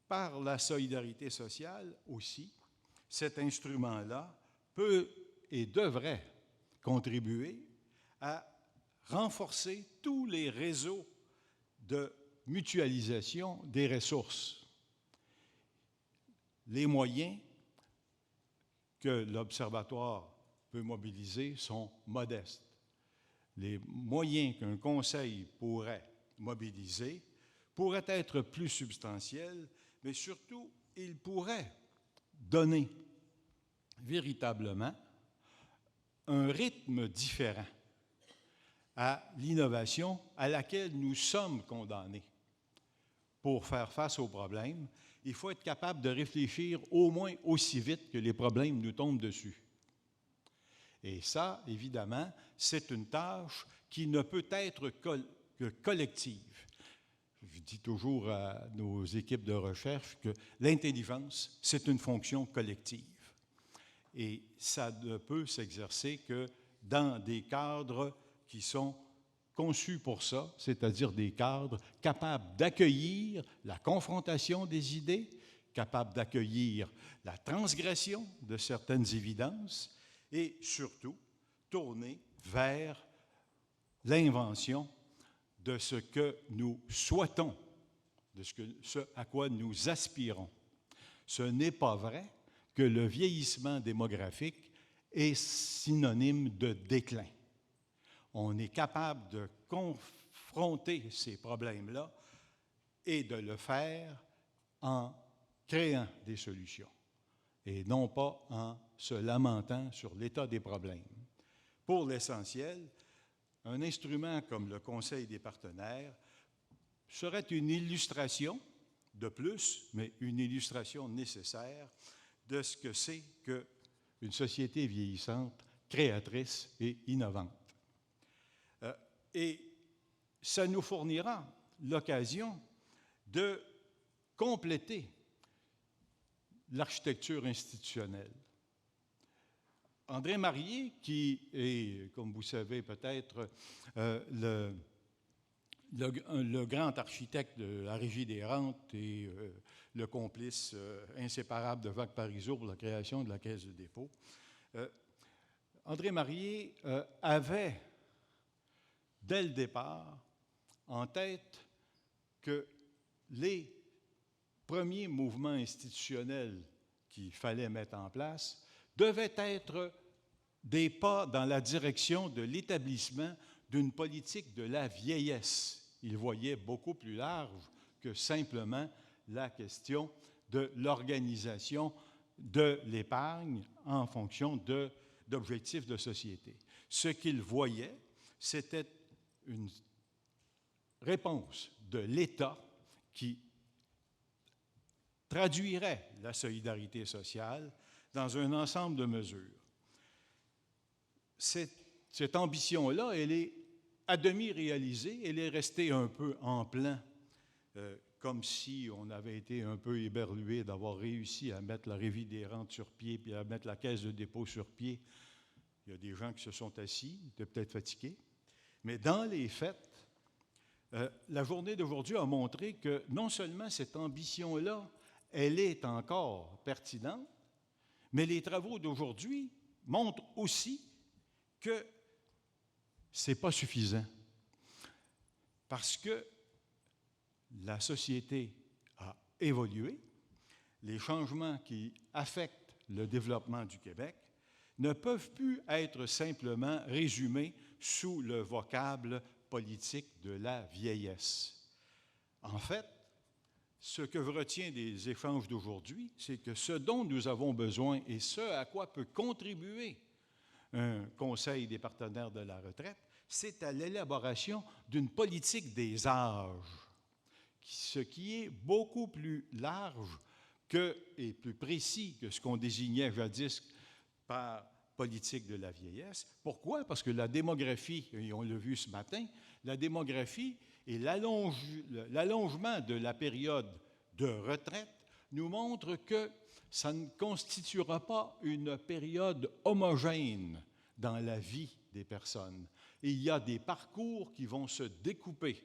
Par la solidarité sociale aussi, cet instrument-là peut et devrait contribuer à renforcer tous les réseaux de mutualisation des ressources. Les moyens que l'Observatoire peut mobiliser sont modestes. Les moyens qu'un conseil pourrait mobiliser pourraient être plus substantiels, mais surtout, ils pourraient donner véritablement un rythme différent à l'innovation à laquelle nous sommes condamnés. Pour faire face aux problèmes, il faut être capable de réfléchir au moins aussi vite que les problèmes nous tombent dessus. Et ça, évidemment, c'est une tâche qui ne peut être que collective. Je dis toujours à nos équipes de recherche que l'intelligence, c'est une fonction collective. Et ça ne peut s'exercer que dans des cadres qui sont conçus pour ça, c'est-à-dire des cadres capables d'accueillir la confrontation des idées, capables d'accueillir la transgression de certaines évidences et surtout tournés vers l'invention de ce que nous souhaitons, de ce à quoi nous aspirons. Ce n'est pas vrai que le vieillissement démographique est synonyme de déclin. On est capable de confronter ces problèmes-là et de le faire en créant des solutions et non pas en se lamentant sur l'état des problèmes. Pour l'essentiel, un instrument comme le Conseil des partenaires serait une illustration de plus, mais une illustration nécessaire de ce que c'est qu'une société vieillissante, créatrice et innovante. Et ça nous fournira l'occasion de compléter l'architecture institutionnelle. André Marié, qui est, comme vous savez peut-être, le grand architecte de la Régie des rentes et le complice inséparable de Jacques Parizeau pour la création de la Caisse de dépôt, André Marié avait, dès le départ, en tête que les premiers mouvements institutionnels qu'il fallait mettre en place devaient être des pas dans la direction de l'établissement d'une politique de la vieillesse. Il voyait beaucoup plus large que simplement la question de l'organisation de l'épargne en fonction d'objectifs de société. Ce qu'ils voyaient, c'était une réponse de l'État qui traduirait la solidarité sociale dans un ensemble de mesures. Cette ambition-là, elle est à demi réalisée, elle est restée un peu en plein, comme si on avait été un peu éberlué d'avoir réussi à mettre la Régie des rentes sur pied puis à mettre la caisse de dépôt sur pied. Il y a des gens qui se sont assis, ils étaient peut-être fatigués. Mais dans les faits, la journée d'aujourd'hui a montré que non seulement cette ambition-là, elle est encore pertinente, mais les travaux d'aujourd'hui montrent aussi que ce n'est pas suffisant. Parce que la société a évolué, les changements qui affectent le développement du Québec ne peuvent plus être simplement résumés sous le vocable politique de la vieillesse. En fait, ce que je retiens des échanges d'aujourd'hui, c'est que ce dont nous avons besoin et ce à quoi peut contribuer un Conseil des partenaires de la retraite, c'est à l'élaboration d'une politique des âges, ce qui est beaucoup plus large et plus précis que ce qu'on désignait jadis par politique de la vieillesse. Pourquoi? Parce que la démographie, et on l'a vu ce matin, la démographie et l'allongement de la période de retraite nous montre que ça ne constituera pas une période homogène dans la vie des personnes. Et il y a des parcours qui vont se découper,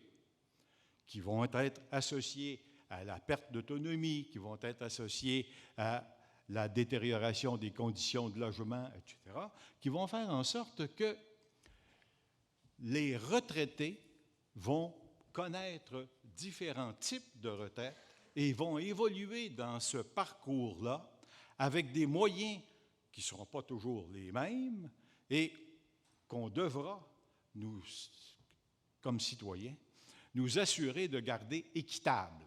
qui vont être associés à la perte d'autonomie, qui vont être associés à la détérioration des conditions de logement, etc., qui vont faire en sorte que les retraités vont connaître différents types de retraite et vont évoluer dans ce parcours-là avec des moyens qui ne seront pas toujours les mêmes et qu'on devra, nous, comme citoyens, nous assurer de garder équitable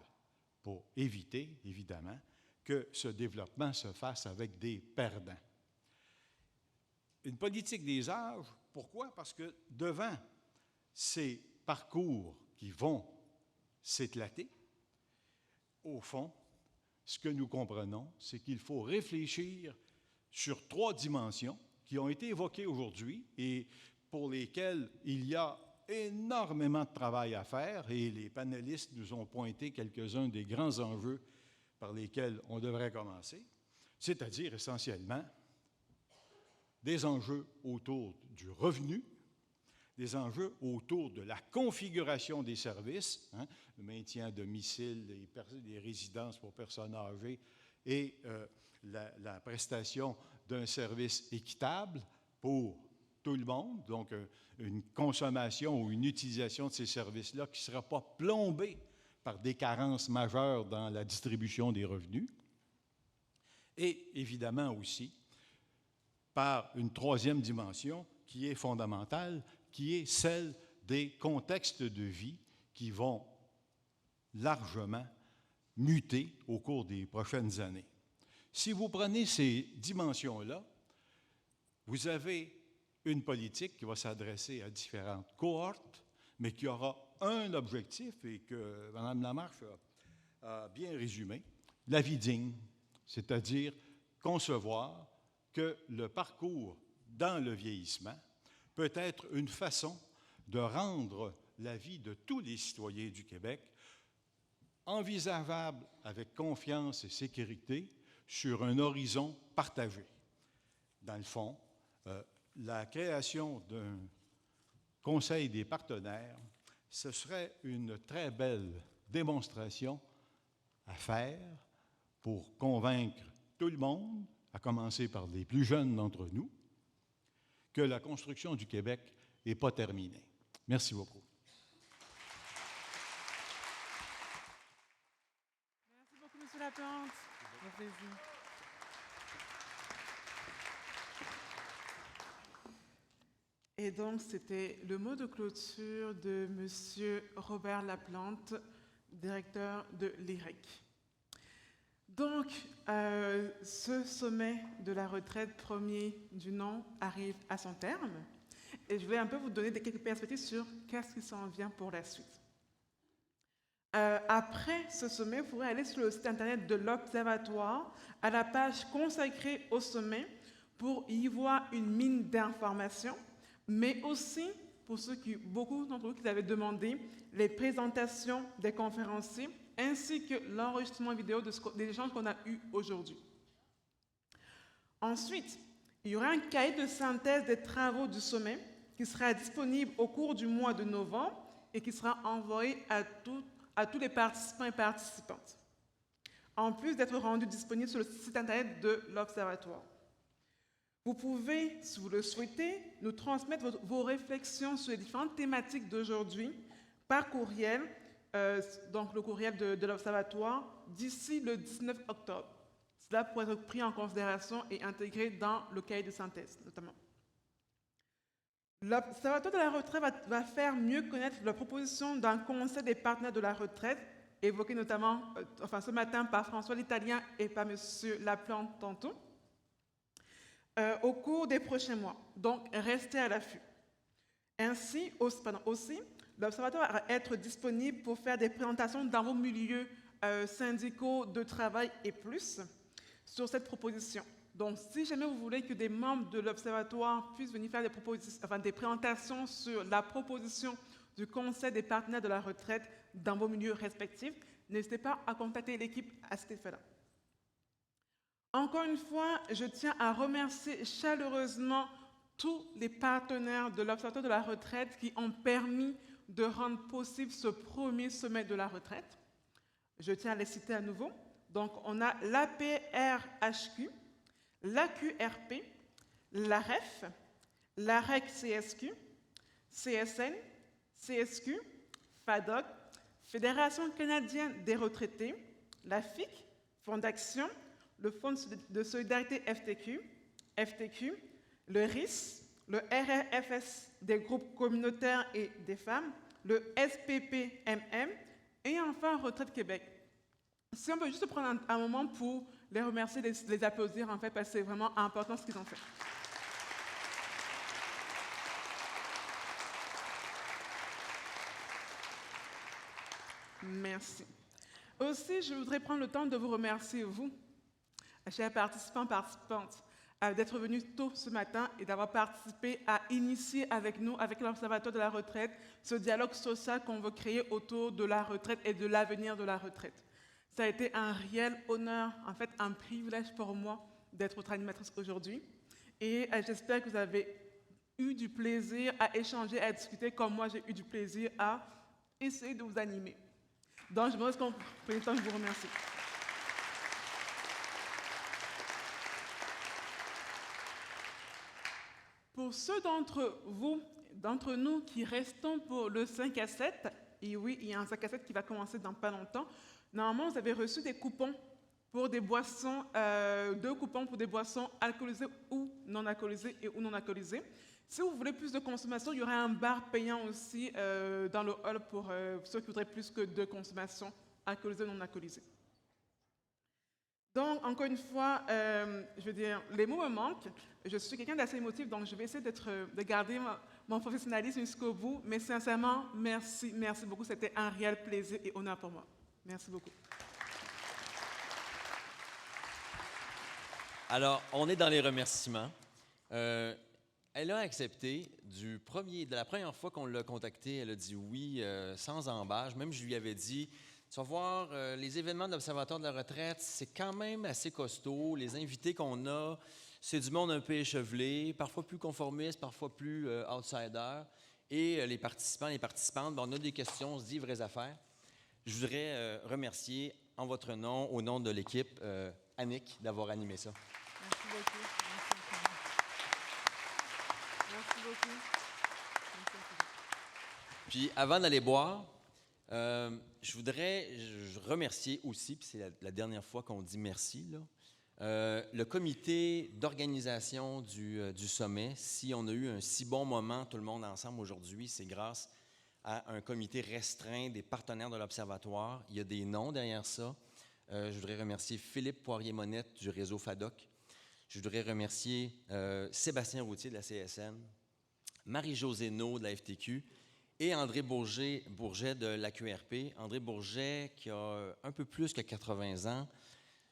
pour éviter, évidemment, que ce développement se fasse avec des perdants. Une politique des âges, pourquoi? Parce que devant ces parcours qui vont s'éclater, au fond, ce que nous comprenons, c'est qu'il faut réfléchir sur 3 dimensions qui ont été évoquées aujourd'hui et pour lesquelles il y a énormément de travail à faire et les panélistes nous ont pointé quelques-uns des grands enjeux par lesquels on devrait commencer, c'est-à-dire essentiellement des enjeux autour du revenu, des enjeux autour de la configuration des services, le maintien à domicile, des résidences pour personnes âgées et la prestation d'un service équitable pour tout le monde, donc une consommation ou une utilisation de ces services-là qui ne sera pas plombée par des carences majeures dans la distribution des revenus, et évidemment aussi par une 3e dimension qui est fondamentale, qui est celle des contextes de vie qui vont largement muter au cours des prochaines années. Si vous prenez ces dimensions-là, vous avez une politique qui va s'adresser à différentes cohortes, mais qui aura un objectif et que Mme Lamarche a bien résumé, la vie digne, c'est-à-dire concevoir que le parcours dans le vieillissement peut être une façon de rendre la vie de tous les citoyens du Québec envisageable avec confiance et sécurité sur un horizon partagé. Dans le fond, la création d'un Conseil des partenaires, ce serait une très belle démonstration à faire pour convaincre tout le monde, à commencer par les plus jeunes d'entre nous, que la construction du Québec n'est pas terminée. Merci beaucoup. Merci beaucoup, M. Laplante. Au plaisir. Et donc, c'était le mot de clôture de M. Robert Laplante, directeur de l'IREC. Donc, ce sommet de la retraite premier du nom arrive à son terme et je vais un peu vous donner quelques perspectives sur qu'est-ce qui s'en vient pour la suite. Après ce sommet, vous pourrez aller sur le site internet de l'Observatoire à la page consacrée au sommet pour y voir une mine d'informations, mais aussi, pour beaucoup d'entre vous qui avaient demandé, les présentations des conférenciers ainsi que l'enregistrement vidéo des échanges qu'on a eus aujourd'hui. Ensuite, il y aura un cahier de synthèse des travaux du sommet qui sera disponible au cours du mois de novembre et qui sera envoyé à tous les participants et participantes, en plus d'être rendu disponible sur le site internet de l'Observatoire. Vous pouvez, si vous le souhaitez, nous transmettre vos réflexions sur les différentes thématiques d'aujourd'hui par courriel, donc le courriel de l'Observatoire, d'ici le 19 octobre. Cela pourrait être pris en considération et intégré dans le cahier de synthèse, notamment. L'Observatoire de la retraite va faire mieux connaître la proposition d'un conseil des partenaires de la retraite, évoqué notamment ce matin par François l'Italien et par M. Laplante tantôt, au cours des prochains mois. Donc, restez à l'affût. Ainsi, aussi, l'Observatoire va être disponible pour faire des présentations dans vos milieux syndicaux de travail et plus sur cette proposition. Donc, si jamais vous voulez que des membres de l'Observatoire puissent venir faire des présentations sur la proposition du Conseil des partenaires de la retraite dans vos milieux respectifs, n'hésitez pas à contacter l'équipe à cet effet-là. Encore une fois, je tiens à remercier chaleureusement tous les partenaires de l'Observatoire de la retraite qui ont permis de rendre possible ce premier sommet de la retraite. Je tiens à les citer à nouveau. Donc, on a l'APRHQ, l'AQRP, l'AREF, l'AREC-CSQ, CSN, CSQ, FADOC, Fédération canadienne des retraités, la FIC, Fonds d'action, le Fonds de solidarité FTQ, le RIS, le RRFS des groupes communautaires et des femmes, le SPPMM et enfin Retraite Québec. Si on peut juste prendre un moment pour les remercier, les applaudir en fait, parce que c'est vraiment important ce qu'ils ont fait. Merci. Aussi, je voudrais prendre le temps de vous remercier, vous, chers participants, participantes, d'être venus tôt ce matin et d'avoir participé à initier avec nous, avec l'Observatoire de la retraite, ce dialogue social qu'on veut créer autour de la retraite et de l'avenir de la retraite. Ça a été un réel honneur, en fait un privilège pour moi d'être votre animatrice aujourd'hui. Et j'espère que vous avez eu du plaisir à échanger, à discuter, comme moi j'ai eu du plaisir à essayer de vous animer. Donc je me reste qu'on prenne le temps de vous remercier. Pour ceux d'entre nous qui restons pour le 5 à 7, et oui, il y a un 5 à 7 qui va commencer dans pas longtemps, normalement, vous avez reçu des coupons pour des boissons, 2 coupons pour des boissons alcoolisées ou non alcoolisées. Si vous voulez plus de consommation, il y aura un bar payant aussi dans le hall pour ceux qui voudraient plus que 2 consommations alcoolisées ou non alcoolisées. Donc, encore une fois, je veux dire, les mots me manquent. Je suis quelqu'un d'assez émotif, donc je vais essayer de garder mon professionnalisme jusqu'au bout. Mais sincèrement, merci beaucoup. C'était un réel plaisir et honneur pour moi. Merci beaucoup. Alors, on est dans les remerciements. Elle a accepté de la première fois qu'on l'a contactée, elle a dit oui, sans embâche. Même je lui avais dit, tu vas voir, les événements de l'Observatoire de la retraite, c'est quand même assez costaud. Les invités qu'on a, c'est du monde un peu échevelé, parfois plus conformiste, parfois plus outsider. Et les participants, les participantes, on a des questions, on se dit vraies affaires. Je voudrais remercier en votre nom, au nom de l'équipe, Annick, d'avoir animé ça. Merci beaucoup. Merci beaucoup. Puis avant d'aller boire, je voudrais remercier aussi, puis c'est la dernière fois qu'on dit merci, là, le comité d'organisation du sommet. Si on a eu un si bon moment, tout le monde ensemble aujourd'hui, c'est grâce à un comité restreint des partenaires de l'Observatoire. Il y a des noms derrière ça. Je voudrais remercier Philippe Poirier-Monette du réseau FADOC. Je voudrais remercier Sébastien Routier de la CSN, Marie-Josée Naud de la FTQ et André Bourget de la QRP. André Bourget qui a un peu plus que 80 ans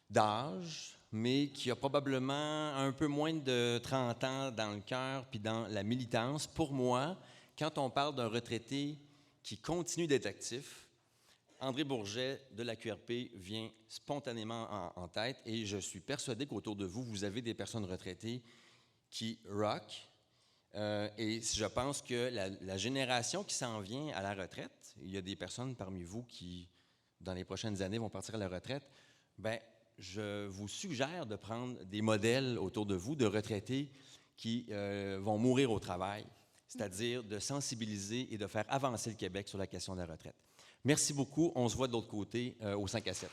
d'âge, mais qui a probablement un peu moins de 30 ans dans le cœur puis dans la militance. Pour moi, quand on parle d'un retraité qui continue d'être actif, André Bourget de la QRP vient spontanément en tête et je suis persuadé qu'autour de vous, vous avez des personnes retraitées qui rock. Et je pense que la génération qui s'en vient à la retraite, il y a des personnes parmi vous qui, dans les prochaines années, vont partir à la retraite, bien, je vous suggère de prendre des modèles autour de vous de retraités qui vont mourir au travail, c'est-à-dire de sensibiliser et de faire avancer le Québec sur la question de la retraite. Merci beaucoup. On se voit de l'autre côté au 5 à 7.